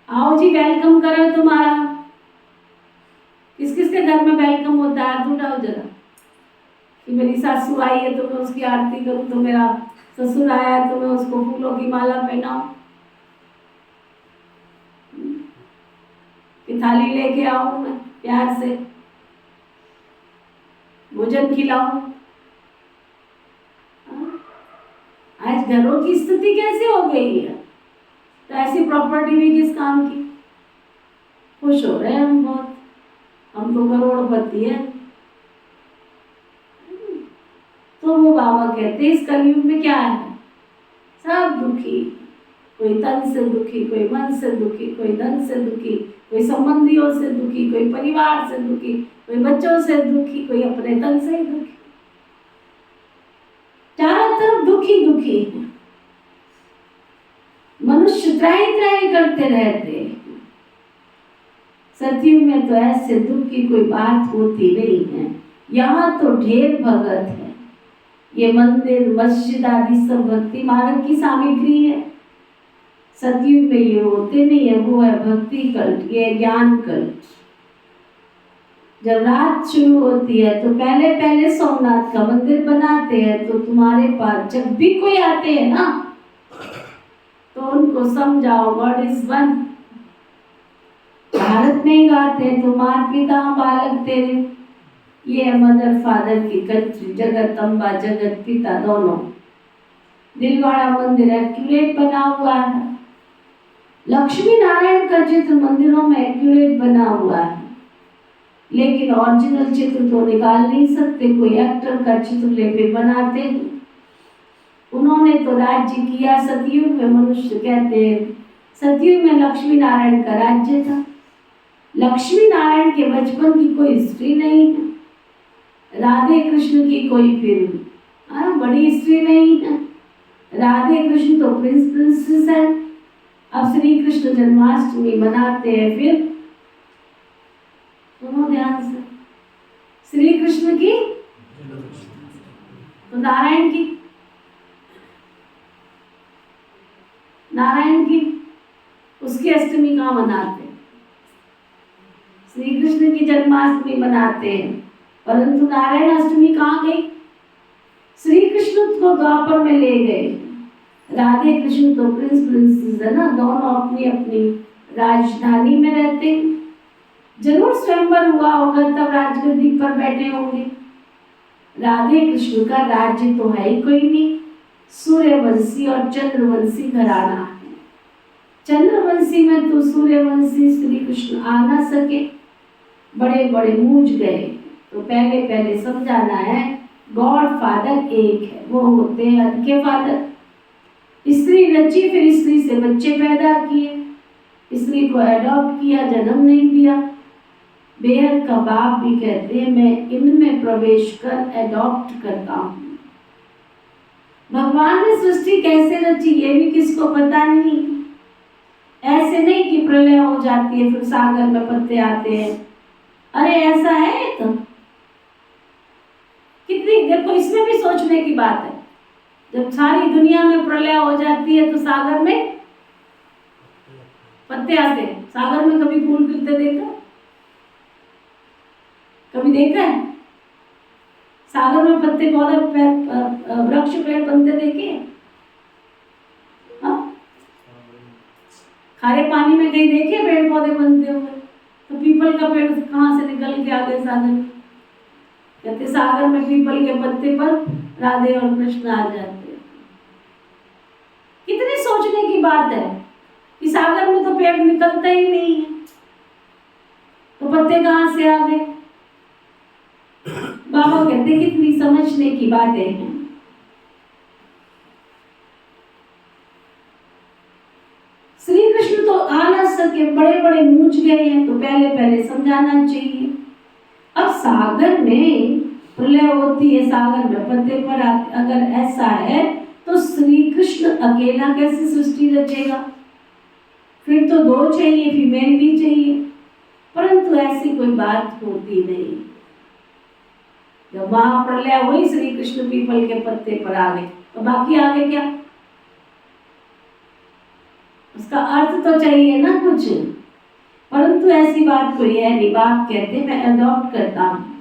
[SPEAKER 1] आओ जी वेलकम करो तुम्हारा। किस किस के घर में वेलकम होता है? हाथ उठाओ जरा कि मेरी सासू आई है तो मैं उसकी आरती करूं, तो मेरा ससुर आया है तो मैं उसको फूलों की माला पहनाऊं, कि थाली लेके आऊं, मैं प्यार से भोजन खिलाऊं। आज घरों की स्थिति कैसे हो गई है? तो ऐसी प्रॉपर्टी भी किस काम की? खुश हो रहे हैं हम बहुत, हम तो करोड़पति हैं। तो वो बाबा कहते इस कलयुग में क्या है, सब दुखी, कोई तन से दुखी, कोई मन से दुखी, कोई धन से दुखी, कोई संबंधियों से दुखी, कोई परिवार से दुखी, कोई बच्चों से दुखी, कोई अपने तन से दुखी, चारों तरफ दुखी दुखी है। मनुष्य त्राही त्राही करते रहते हैं। सतयुग में तो ऐसे दुख की कोई बात होती नहीं है। यहाँ तो ढेर भगत है। ये मंदिर मस्जिद आदि सब भक्ति मार्ग की सामग्री है। सतयुग में ये होते नहीं है, वो है भक्ति कल्ट, ये ज्ञान कल्ट। जब रात शुरू होती है तो पहले पहले सोमनाथ का मंदिर बनाते हैं, तो तुम्हारे पास जब भी कोई आते हैं ना, तो उनको समझाओ गॉड इज वन। भारत में ही गाते हैं तो माँ पिता बालक तेरे, ये है मदर फादर की कंट्री, जगत अम्बा जगत पिता दोनों। दिलवाड़ा मंदिर एक्यूरेट बना हुआ है। लक्ष्मी नारायण का चित्र मंदिरों में एक्यूरेट बना हुआ है, लेकिन ओरिजिनल चित्र तो निकाल नहीं सकते। कोई एक्टर का चित्र लेके बनाते हैं। उन्होंने तो राज्य किया सतयुग में। मनुष्य कहते हैं सतयुग में लक्ष्मी नारायण का राज्य था। लक्ष्मी नारायण के बचपन की कोई हिस्ट्री नहीं है। राधे कृष्ण की कोई फिल्म बड़ी हिस्ट्री नहीं है। राधे कृष्ण तो प्रिंस प्रिंसेस है। अब श्री कृष्ण जन्माष्टमी मनाते हैं, फिर सुनो ध्यान से, श्री कृष्ण की तो नारायण की, नारायण की उसकी अष्टमी कहाँ मनाते हैं? श्री कृष्ण की जन्माष्टमी मनाते हैं, परंतु नारायण अष्टमी कहाँ गई? श्री कृष्ण को द्वापर में ले गए। राधे कृष्ण तो प्रिंस प्रिंसेस है ना, दोनों अपनी अपनी राजधानी में रहते हैं। जरूर स्वयंवर हुआ होगा, तब राजगद्दी पर बैठे होंगे। राधे कृष्ण का राज्य तो है ही कोई नहीं। सूर्यवंशी और चंद्रवंशी घराना है। चंद्रवंशी में तो सूर्यवंशी श्री कृष्ण आ ना सके, बड़े बड़े मूझ गए। तो पहले पहले समझाना है गॉड फादर एक है, वो होते हैं अर्थ के फादर। स्त्री रची, फिर स्त्री से बच्चे पैदा किए, स्त्री को एडॉप्ट किया, जन्म नहीं दिया। बेहद का बाप भी कहते हैं मैं इनमें प्रवेश कर एडॉप्ट करता हूँ। भगवान ने सृष्टि कैसे रची ये भी किसको पता नहीं। ऐसे नहीं कि प्रलय हो जाती है फिर सागर में पत्ते आते हैं। अरे ऐसा है तो कितनी, देखो इसमें भी सोचने की बात है। जब सारी दुनिया में प्रलय हो जाती है तो सागर में पत्ते आते हैं। सागर में कभी फूल खिलते देखा? कभी देखा है? सागर में पत्ते पौधे वृक्ष पेड़ बनते देखे? खारे पानी में कहीं देखे पेड़ पौधे बनते हुए? तो पीपल का पेड़ कहाँ से निकल के आ गए सागर में? कहते सागर में पीपल के पत्ते पर राधे और कृष्ण आ जाते हैं। कितनी सोचने की बात है कि सागर में तो पेड़ निकलता ही नहीं है, तो पत्ते कहाँ से आ गए? बाबा कहते कितनी समझने की बातें हैं। श्री कृष्ण तो आ ना सके, बड़े बड़े मूझ गए हैं, तो पहले पहले समझाना चाहिए। अब सागर में प्रलय होती है, सागर में पत्ते पर आते, अगर ऐसा है तो श्री कृष्ण अकेला कैसे सृष्टि रचेगा? फिर तो दो चाहिए, फीमेल भी चाहिए, परंतु ऐसी कोई बात होती नहीं। जब महाप्रलय हुई श्री कृष्ण पीपल के पत्ते पर आ गए, तो बाकी आगे क्या? उसका अर्थ तो चाहिए ना कुछ, परंतु ऐसी बात कोई है नहीं। बाप कहते मैं अडॉप्ट करता हूँ।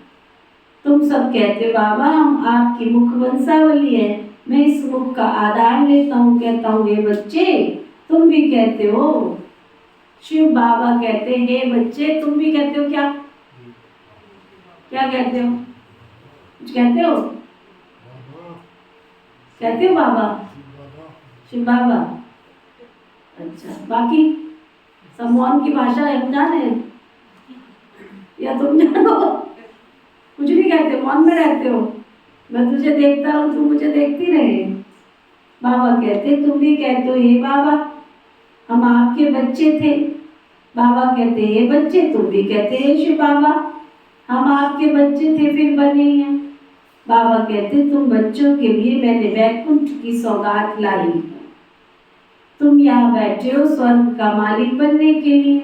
[SPEAKER 1] तुम सब कहते बाबा हम आपकी मुख वंशावली है, मैं इस मुख का आधार लेता हूँ, कहता हूँ हे बच्चे। तुम भी कहते हो, शिव बाबा कहते हैं हे बच्चे। तुम भी कहते हो क्या? क्या कहते हो? कुछ कहते हो? कहते हो बाबा? शिव बाबा। अच्छा, बाकी सब मौन की भाषा हम जाने, या तुम जानो, कुछ नहीं कहते, मौन में रहते हो, मैं तुझे देखता रहूं, तू मुझे देखती रहे। बाबा कहते तुम भी कहते हो हे बाबा हम आपके बच्चे थे। बाबा कहते हे बच्चे, तुम भी कहते हे शिव बाबा हम आपके बच्चे थे फिर बने हैं। बाबा कहते तुम बच्चों के लिए मैंने वैकुंठ की सौगात लाई है, तुम यहाँ बैठे हो स्वर्ग का मालिक बनने के लिए।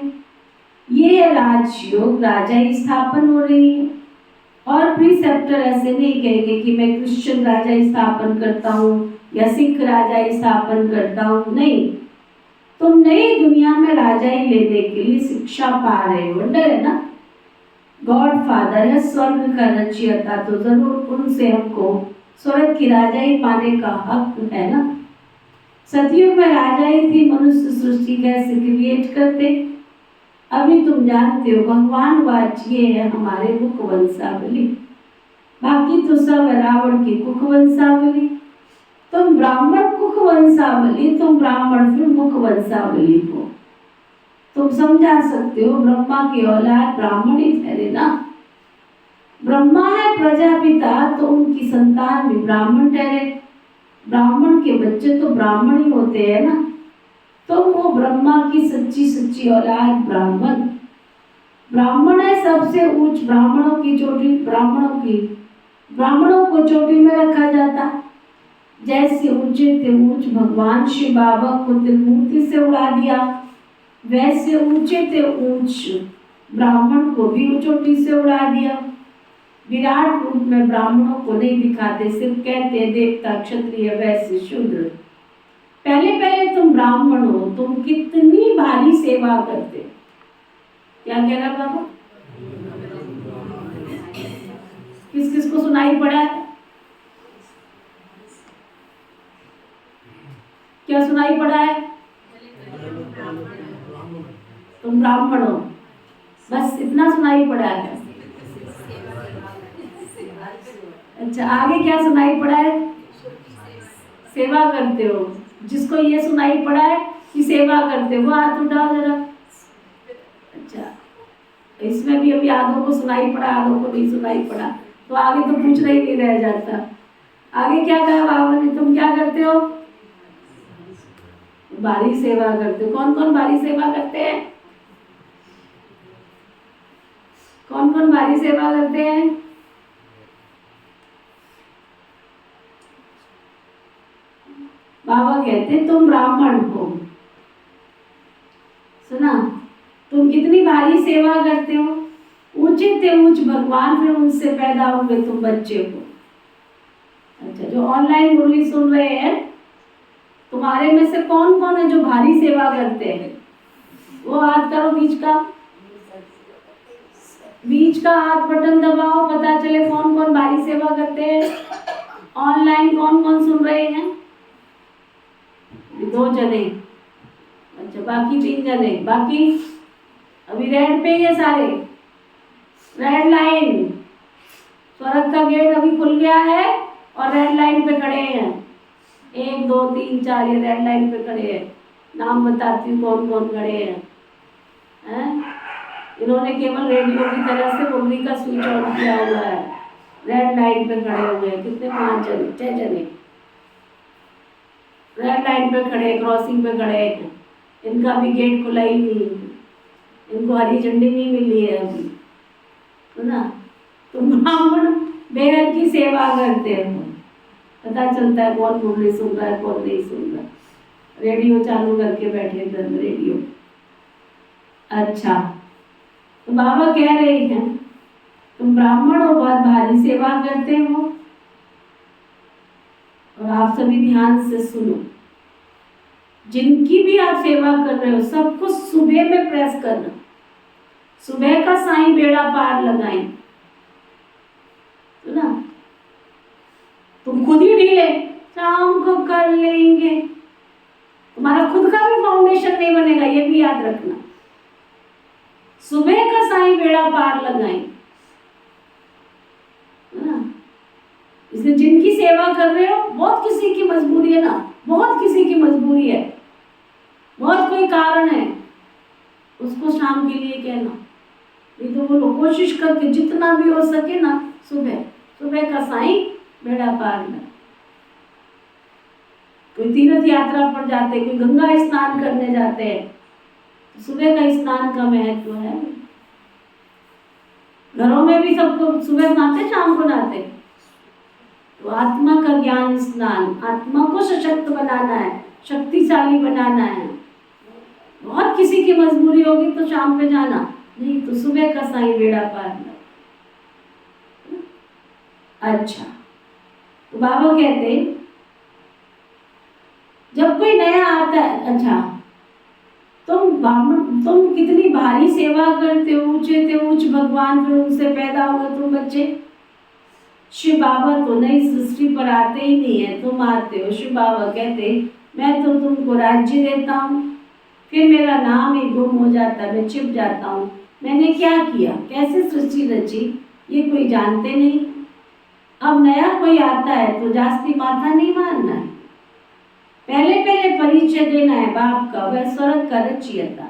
[SPEAKER 1] ये है राजयोग, राजाई स्थापन हो रही है। और प्रीसेप्टर ऐसे नहीं कहेंगे कि मैं क्रिश्चियन राजा स्थापन करता हूँ या सिख राजा स्थापन करता हूँ, नहीं, तुम नई दुनिया में राजाई लेने के लिए शिक्षा पा रहे हो। डर है ना, गॉड फादर है स्वर्ग का रचयिता, तो जरूर उनसे हमको स्वर्ग की राजाई पाने का हक है ना। सतयुग में राजाई थी, मनुष्य सृष्टि कैसे क्रिएट करते, अभी तुम जानते हो। भगवान वाचिए है हमारे मुख वंशावली, बाकी तो सब रावण की कुख वंशावली। तुम ब्राह्मण कुख वंशावली, तुम ब्राह्मण फिर मुख वंशावली हो। तुम समझा सकते हो ब्रह्मा की औलाद ब्राह्मण ही ठहरे ना। ब्रह्मा है प्रजापिता तो उनकी संतान भी ब्राह्मण ठहरे, ब्राह्मण के बच्चे तो ब्राह्मण ही होते हैं ना। तो वो ब्रह्मा की सच्ची सच्ची औलाद ब्राह्मण। ब्राह्मण है सबसे ऊंच, ब्राह्मणों की चोटी, ब्राह्मणों को चोटी में रखा जाता। जैसे ऊंचे थे ऊंच भगवान शिव बाबा को त्रिमूर्ति से उड़ा दिया, वैसे ऊंचे थे ऊंच ब्राह्मण को भी चोटी से उड़ा दिया। विराट रूप में ब्राह्मणों को नहीं दिखाते, सिर्फ कहते देवता क्षत्रिय वैश्य शूद्र। पहले पहले तुम ब्राह्मण हो, तुम कितनी भारी सेवा करते। क्या कह रहा बाबा? किस किस को सुनाई पड़ा है? क्या सुनाई पड़ा है? तुम ब्राह्मण हो, बस इतना सुनाई पड़ा है। अच्छा, आगे क्या सुनाई पड़ा है? सेवा करते हो। जिसको ये सुनाई पड़ा है कि सेवा करते हो, वो हाथ उठाओ जरा। अच्छा, इसमें भी अभी आधों को सुनाई पड़ा, आधों को नहीं सुनाई पड़ा, तो आगे तो पूछना ही नहीं रह जाता। आगे क्या कहा बाबा ने? तुम क्या करते हो? भारी सेवा करते हो। कौन कौन भारी सेवा करते हैं? कौन कौन भारी सेवा करते हैं? बाबा कहते तुम ब्राह्मण हो, सुना, तुम कितनी भारी सेवा करते हो। ऊंचे थे ऊंच भगवान, फिर उनसे पैदा हुए तुम बच्चे हो। अच्छा, जो ऑनलाइन मुरली सुन रहे हैं, तुम्हारे में से कौन कौन है जो भारी सेवा करते हैं? वो हाथ करो, बीच का हाथ बटन दबाओ, पता चले कौन कौन भारी सेवा करते हैं। ऑनलाइन कौन कौन सुन रहे हैं? 2 जने। अच्छा, बाकी 3 जने। बाकी अभी रेड पे ये सारे, रेड लाइन, स्वर्ग का गेट अभी खुल गया है और रेड लाइन पे खड़े हैं। 1 2 3 4 ये रेड लाइन पे खड़े हैं। नाम बताती हूँ कौन कौन खड़े हैं। इन्होंने केवल रेडियो की तरह से मुरली का स्विच ऑन किया हुआ है। रेड लाइन पे खड़े हुए हैं। कितने? 5 जने, 6 जने रेड लाइन पे खड़े, क्रॉसिंग पे खड़े हैं। इनका भी गेट खुला ही नहीं, इनको हरी झंडी नहीं मिली है अभी, है ना। तो ब्राह्मण बेहद की सेवा करते हैं। पता चलता है कौन मुरली सुन रहा है, कौन नहीं सुन रहा। रेडियो चालू करके बैठे घर में, रेडियो। अच्छा, तो बाबा कह रहे हैं तुम ब्राह्मण हो, बहुत भारी सेवा करते हो। और आप सभी ध्यान से सुनो, जिनकी भी आप सेवा कर रहे हो सबको सुबह में प्रेस करना, सुबह का साईं बेड़ा पार लगाएं, तो ना तुम खुद ही ढीले, शाम को कर लेंगे, तुम्हारा खुद का भी फाउंडेशन नहीं बनेगा, ये भी याद रखना। सुबह का साईं बेड़ा पार लगाएं, है ना। इसलिए जिनकी सेवा कर रहे हो, बहुत किसी की मजबूरी है ना, बहुत किसी की मजबूरी है, बहुत कोई कारण है, उसको शाम के लिए कहना। ये तो बोलो कोशिश करके जितना भी हो सके ना, सुबह सुबह का साईं बेड़ा पार में। कोई तीर्थ यात्रा पर जाते, कोई गंगा स्नान करने जाते हैं, तो सुबह का स्नान का महत्व है। घरों में भी सबको सुबह नहाते, शाम को नहाते। तो आत्मा का ज्ञान स्नान, आत्मा को सशक्त बनाना है, शक्तिशाली बनाना है। बहुत किसी की मजबूरी होगी तो शाम पे जाना, नहीं तो सुबह का साईं बेड़ा पार। अच्छा, तो बाबा कहते जब कोई नया आता है, अच्छा तुम कितनी भारी सेवा करते हो, ऊंचे से ऊंच भगवान फिर उनसे पैदा हुए तुम बच्चे। शिव बाबा तो नई सृष्टि पर आते ही नहीं है, तुम आते हो। शिव बाबा कहते मैं तो तुमको राज्य देता हूँ, फिर मेरा नाम ही गुम हो जाता है, मैं छिप जाता हूँ। मैंने क्या किया, कैसे सृष्टि रची, ये कोई जानते नहीं। अब नया कोई आता है तो जास्ती माथा नहीं मारना है, पहले पहले परिचय देना है बाप का। वह स्वर्ग का रचयिता,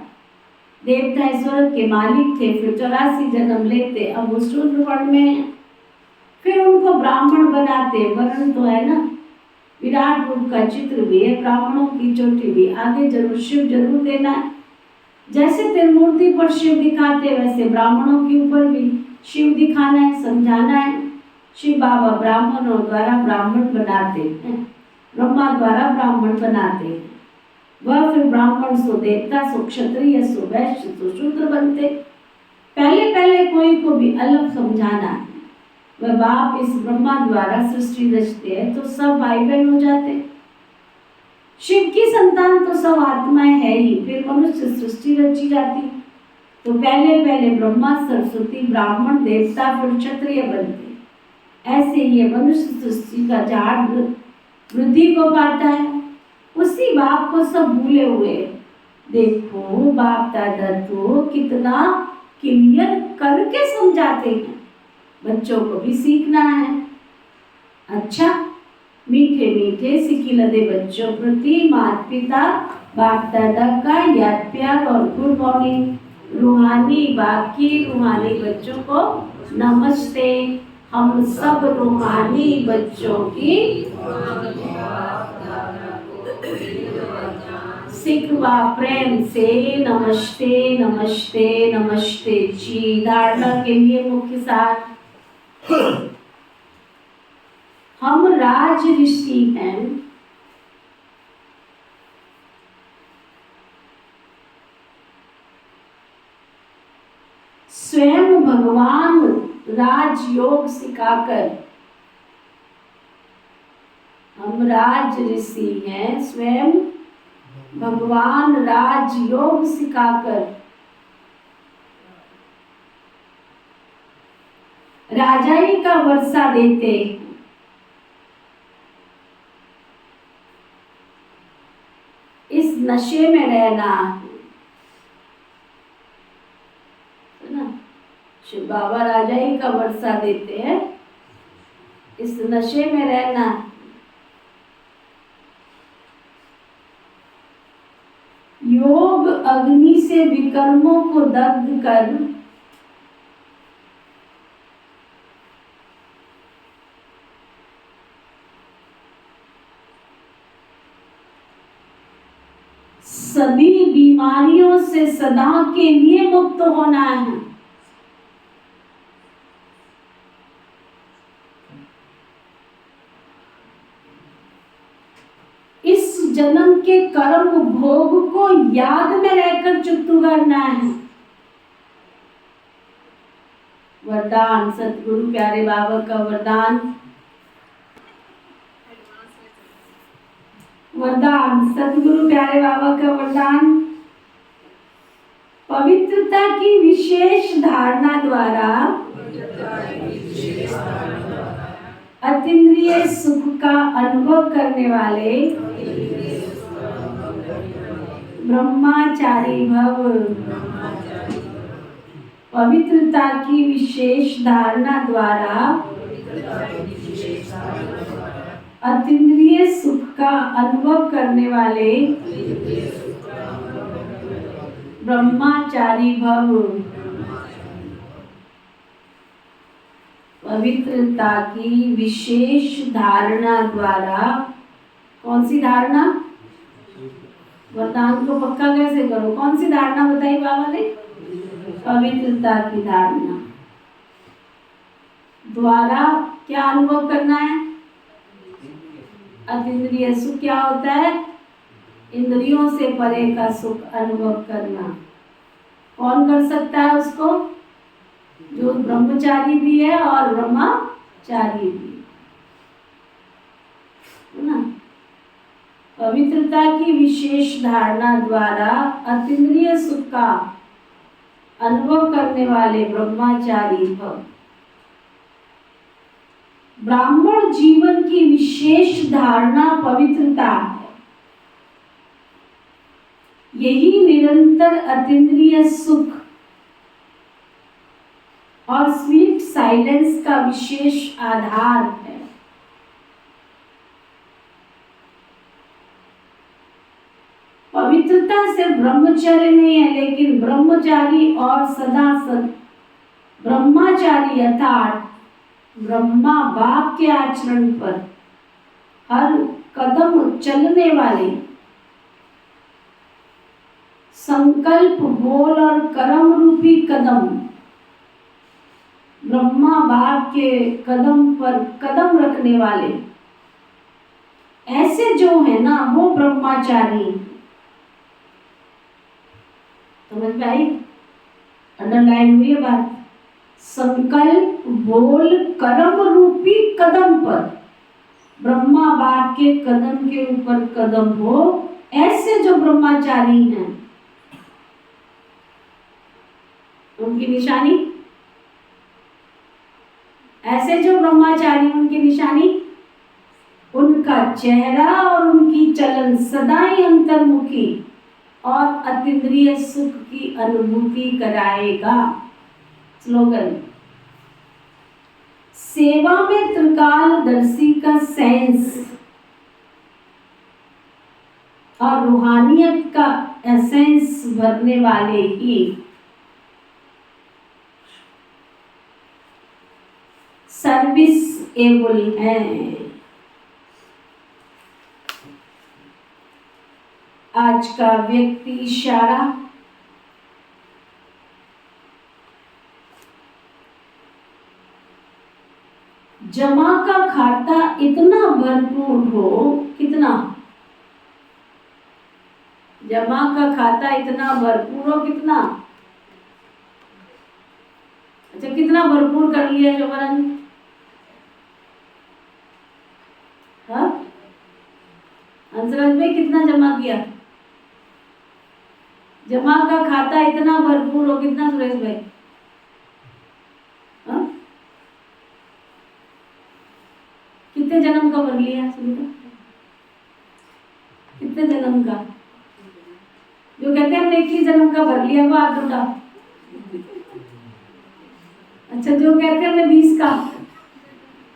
[SPEAKER 1] देवता स्वर्ग के मालिक थे, फिर 84 जन्म लेते, अब वो शूद्र वर्ण में है। फिर उनको ब्राह्मण बनाते, वर्ण तो है ना, विराट रूप का चित्र भी है, ब्राह्मणों की चोटी भी। आगे जरूर शिव जरूर देना है, जैसे त्रिमूर्ति पर शिव दिखाते वैसे ब्राह्मणों के ऊपर भी शिव दिखाना है, समझाना है। शिव बाबा ब्राह्मणों द्वारा ब्राह्मण बनाते हैं, ब्रह्मा द्वारा ब्राह्मण बनाते हैं। वह फिर ब्राह्मण सो देवता, सो क्षत्रिय, सो वैश्य, सो शूद्र बनते। पहले पहले कोई को भी अलग समझाना है। वह बाप इस ब्रह्मा द्वारा सृष्टि रचते हैं तो सब भाई बहन हो जाते। शिव की संतान तो सब आत्माएं है ही, फिर मनुष्य सृष्टि रची जाती। तो पहले पहले ब्रह्मा, सरस्वती, ब्राह्मण, देवता, फिर क्षत्रिय बनते। ऐसे ये मनुष्य सृष्टि का झाड़ वृद्धि को पाता है। उसी बाप को सब भूले हुए। देखो बाप दादा तो कितना क्लियर करके समझाते हैं, बच्चों को भी सीखना है। अच्छा, मीठे मीठे सिकिलदे बच्चों प्रति माता पिता बाप दादा का याद प्यार और गुड मॉर्निंग। रूहानी बाप की रूहानी बच्चों को नमस्ते। हम सब रूहानी बच्चों की सिखवा प्रेम से नमस्ते नमस्ते नमस्ते जी। धारणा के लिए मुख्य सार, हम राज ऋषि हैं। स्वयं भगवान राजयोग सिखाकर, हम राज ऋषि हैं, स्वयं भगवान राजयोग सिखाकर राजाई का वर्षा देते। इस नशे में रहना है ना, शिव बाबा राजाई का वर्षा देते हैं, इस नशे में रहना। योग अग्नि से विकर्मों को दग्ध कर सभी बीमारियों से सदा के लिए मुक्त होना है। इस जन्म के कर्म भोग को याद में रहकर चुप्तू करना है। वरदान, सतगुरु प्यारे बाबा का वरदान, वरदान सतगुरु प्यारे बाबा का वरदान। पवित्रता की विशेष धारणा द्वारा अतीन्द्रिय सुख का अनुभव करने वाले ब्रह्मचारी भव। पवित्रता की विशेष धारणा द्वारा अतीन्द्रिय सुख का अनुभव करने वाले ब्रह्मचारी भव। पवित्रता की विशेष धारणा द्वारा, कौन सी धारणा? वरदान को पक्का कैसे करो? कौन सी धारणा बताई बाबा ने? पवित्रता की धारणा द्वारा क्या अनुभव करना है? अतीन्द्रिय सुख। क्या होता है? इंद्रियों से परे का सुख अनुभव करना। कौन कर सकता है उसको? जो ब्रह्मचारी भी है और ब्रह्मचारी भी है ना। पवित्रता की विशेष धारणा द्वारा अतीन्द्रिय सुख का अनुभव करने वाले ब्रह्मचारी भव। ब्राह्मण जीवन की विशेष धारणा पवित्रता है। यही निरंतर अतीन्द्रिय सुख और स्वीट साइलेंस का विशेष आधार है। पवित्रता से ब्रह्मचर्य नहीं है, लेकिन ब्रह्मचारी और सदा ब्रह्मचारी अर्थात ब्रह्मा बाप के आचरण पर हर कदम चलने वाले, संकल्प बोल और कर्म रूपी कदम ब्रह्मा बाप के कदम पर कदम रखने वाले, ऐसे जो है ना वो ब्रह्मचारी। समझ में आई? अंडरलाइन हुई बात? संकल्प बोल कर्म रूपी कदम पर ब्रह्मा बाप के कदम के ऊपर कदम हो, ऐसे जो ब्रह्मचारी हैं उनकी निशानी, ऐसे जो ब्रह्मचारी उनकी निशानी, उनका चेहरा और उनकी चलन सदा ही अंतर्मुखी और अतीन्द्रिय सुख की अनुभूति कराएगा। स्लोगन, सेवा में त्रिकालदर्शी का सेंस और रूहानियत का एसेंस भरने वाले ही सर्विस एबल हैं। आज का व्यक्ति इशारा जमा का खाता इतना भरपूर हो, कितना जमा का खाता इतना भरपूर हो, कितना अच्छा कितना भरपूर कर लिया जबरन? हाँ हंसराज भाई कितना जमा किया? जमा का खाता इतना भरपूर हो, कितना सुरेश भाई? हाँ कितने जन्म का भर लिया सुनीता? कितने जन्म का? जो कहते हैं हमने 21 जन्म का भर लिया वो हाथ उठा। अच्छा जो कहते हैं हमने 20 का,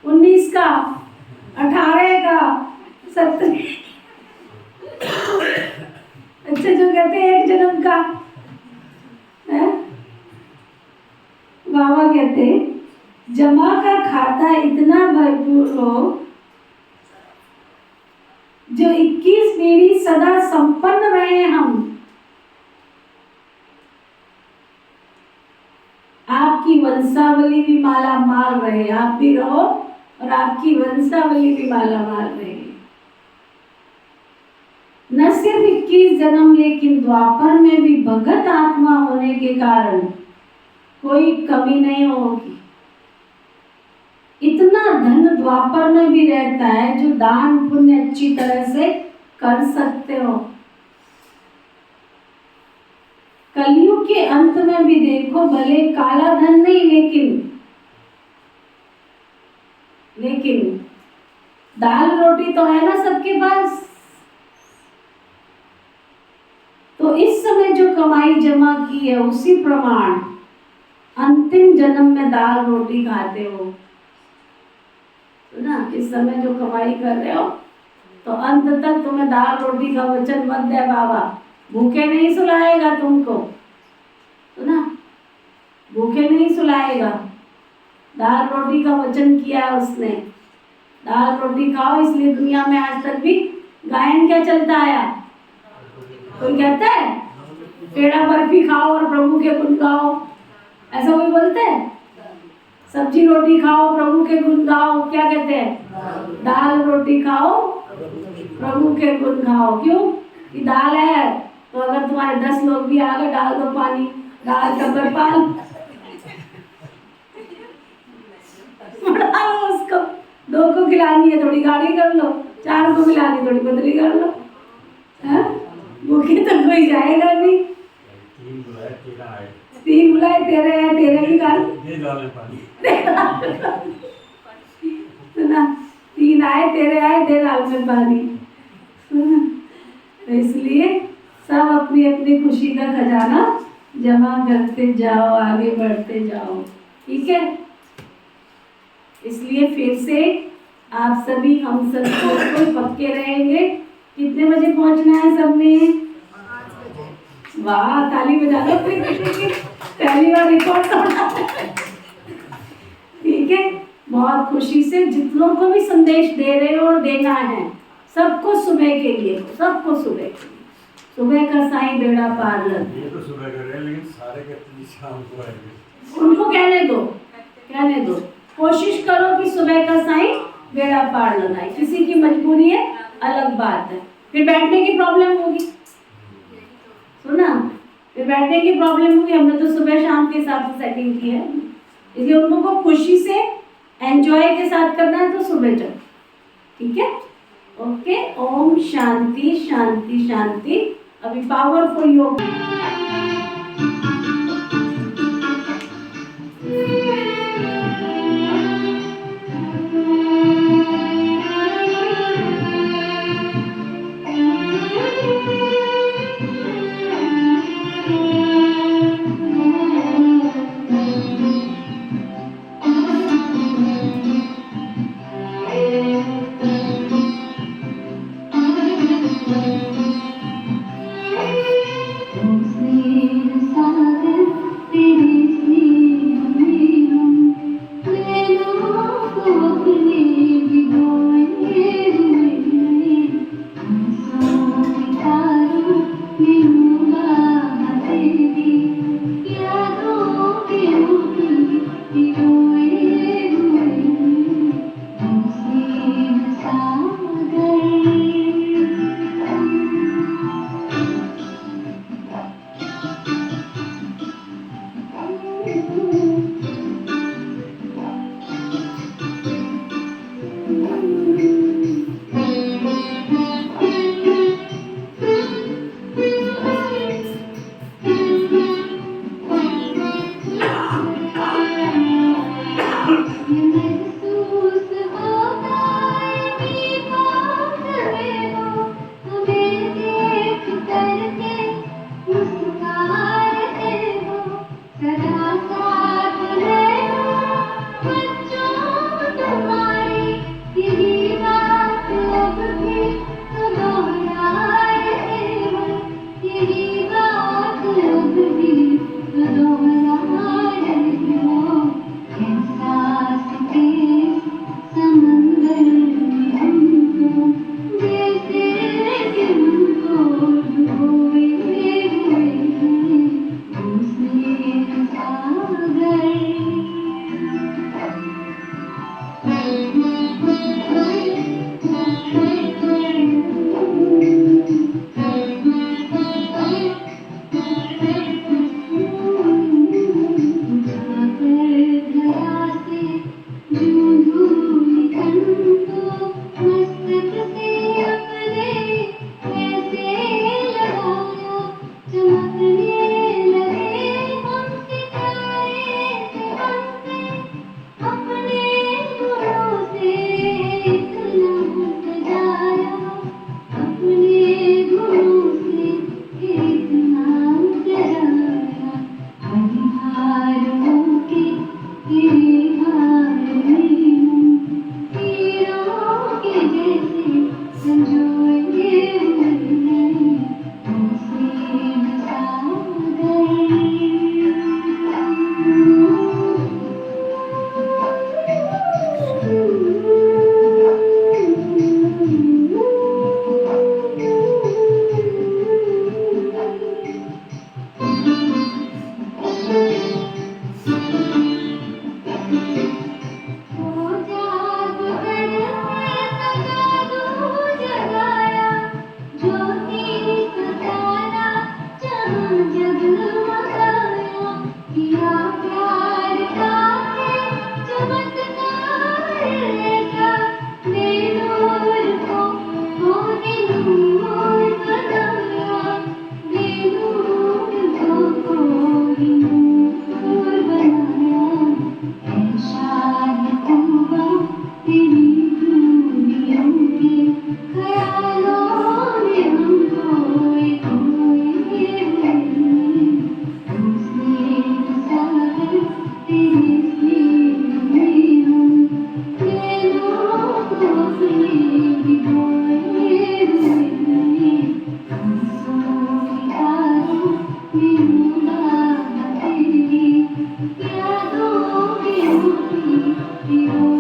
[SPEAKER 1] 19 का, 18 का, 17। अच्छा जो कहते हैं 1 जन्म का है, बाबा कहते जमा का खाता इतना भरपूर हो जो 21 पीढ़ी सदा संपन्न रहे। हम आपकी वंशावली भी माला माल रहे, आप भी रहो और आपकी वंशावली भी माला माल रहे। न सिर्फ 21 जन्म लेकिन द्वापर में भी भगत आत्मा होने के कारण कोई कमी नहीं होगी। इतना धन द्वापर में भी रहता है जो दान पुण्य अच्छी तरह से कर सकते हो। कलयुग के अंत में भी देखो, भले काला धन नहीं लेकिन दाल रोटी तो है ना सबके पास। तो इस समय जो कमाई जमा की है उसी प्रमाण अंतिम जन्म में दाल रोटी खाते हो ना। इस समय जो कमाई कर रहे हो तो अंत तक तुम्हें दाल रोटी का वचन मत दे बाबा, भूखे नहीं सुलाएगा तुमको, तो ना भूखे नहीं सुलाएगा। दाल रोटी का वचन किया है उसने। दाल रोटी खाओ, इसलिए दुनिया में आज तक भी गायन क्या चलता आया? कोई कहता है पेड़ा बर्फी खाओ और प्रभु के गुण गाओ, ऐसा कोई बोलते हैं? सब्जी रोटी खाओ प्रभु के गुण गाओ, क्या कहते हैं? दाल रोटी खाओ प्रभु के गुण गाओ। क्यों? कि दाल है तो अगर तुम्हारे 10 लोग भी आ गए, डाल दो पानी, दाल टब्बर पाल बढ़ाओ उसको, 2 को खिलानी है थोड़ी गाढ़ी कर लो, 4 को खिलानी थोड़ी पतली कर लो। भूखे तो कोई जाएगा नहीं। 3 बुलाए तेरे भी गाल सुना, 3 आए तेरे आए, दे दाल में पानी। तो इसलिए सब अपनी अपनी खुशी का खजाना जमा करते जाओ, आगे बढ़ते जाओ, ठीक है? इसलिए फिर से आप सभी हम सब कोई पक्के रहेंगे। कितने बजे पहुंचना है सबने? वाह, ताली बजा लो पहली बार रिकॉर्ड तोड़ा। ठीक है, बहुत खुशी से जितनों को भी संदेश दे रहे हो और देना है सबको, सुबह के लिए, सबको सुबह का साईं बेड़ा पार लग।
[SPEAKER 2] ये तो सुबह कर रहे हैं, लेकिन सारे कहते हैं शाम को आएंगे।
[SPEAKER 1] उनको कहने दो, कोशिश करो कि सुबह का साईं बेड़ा पार लगाए। किसी की मजबूरी है, अलग बात है, फिर बैठने की प्रॉब्लम होगी, सुना, फिर बैठने की प्रॉब्लम होगी। हमने तो सुबह शाम के हिसाब से सेटिंग की है, इसलिए उन लोगों को खुशी से एंजॉय के साथ करना है तो सुबह चलो, ठीक है? ओके, ओम शांति शांति शांति। अभी पावरफुल योग
[SPEAKER 3] Om Sri यादों में तुम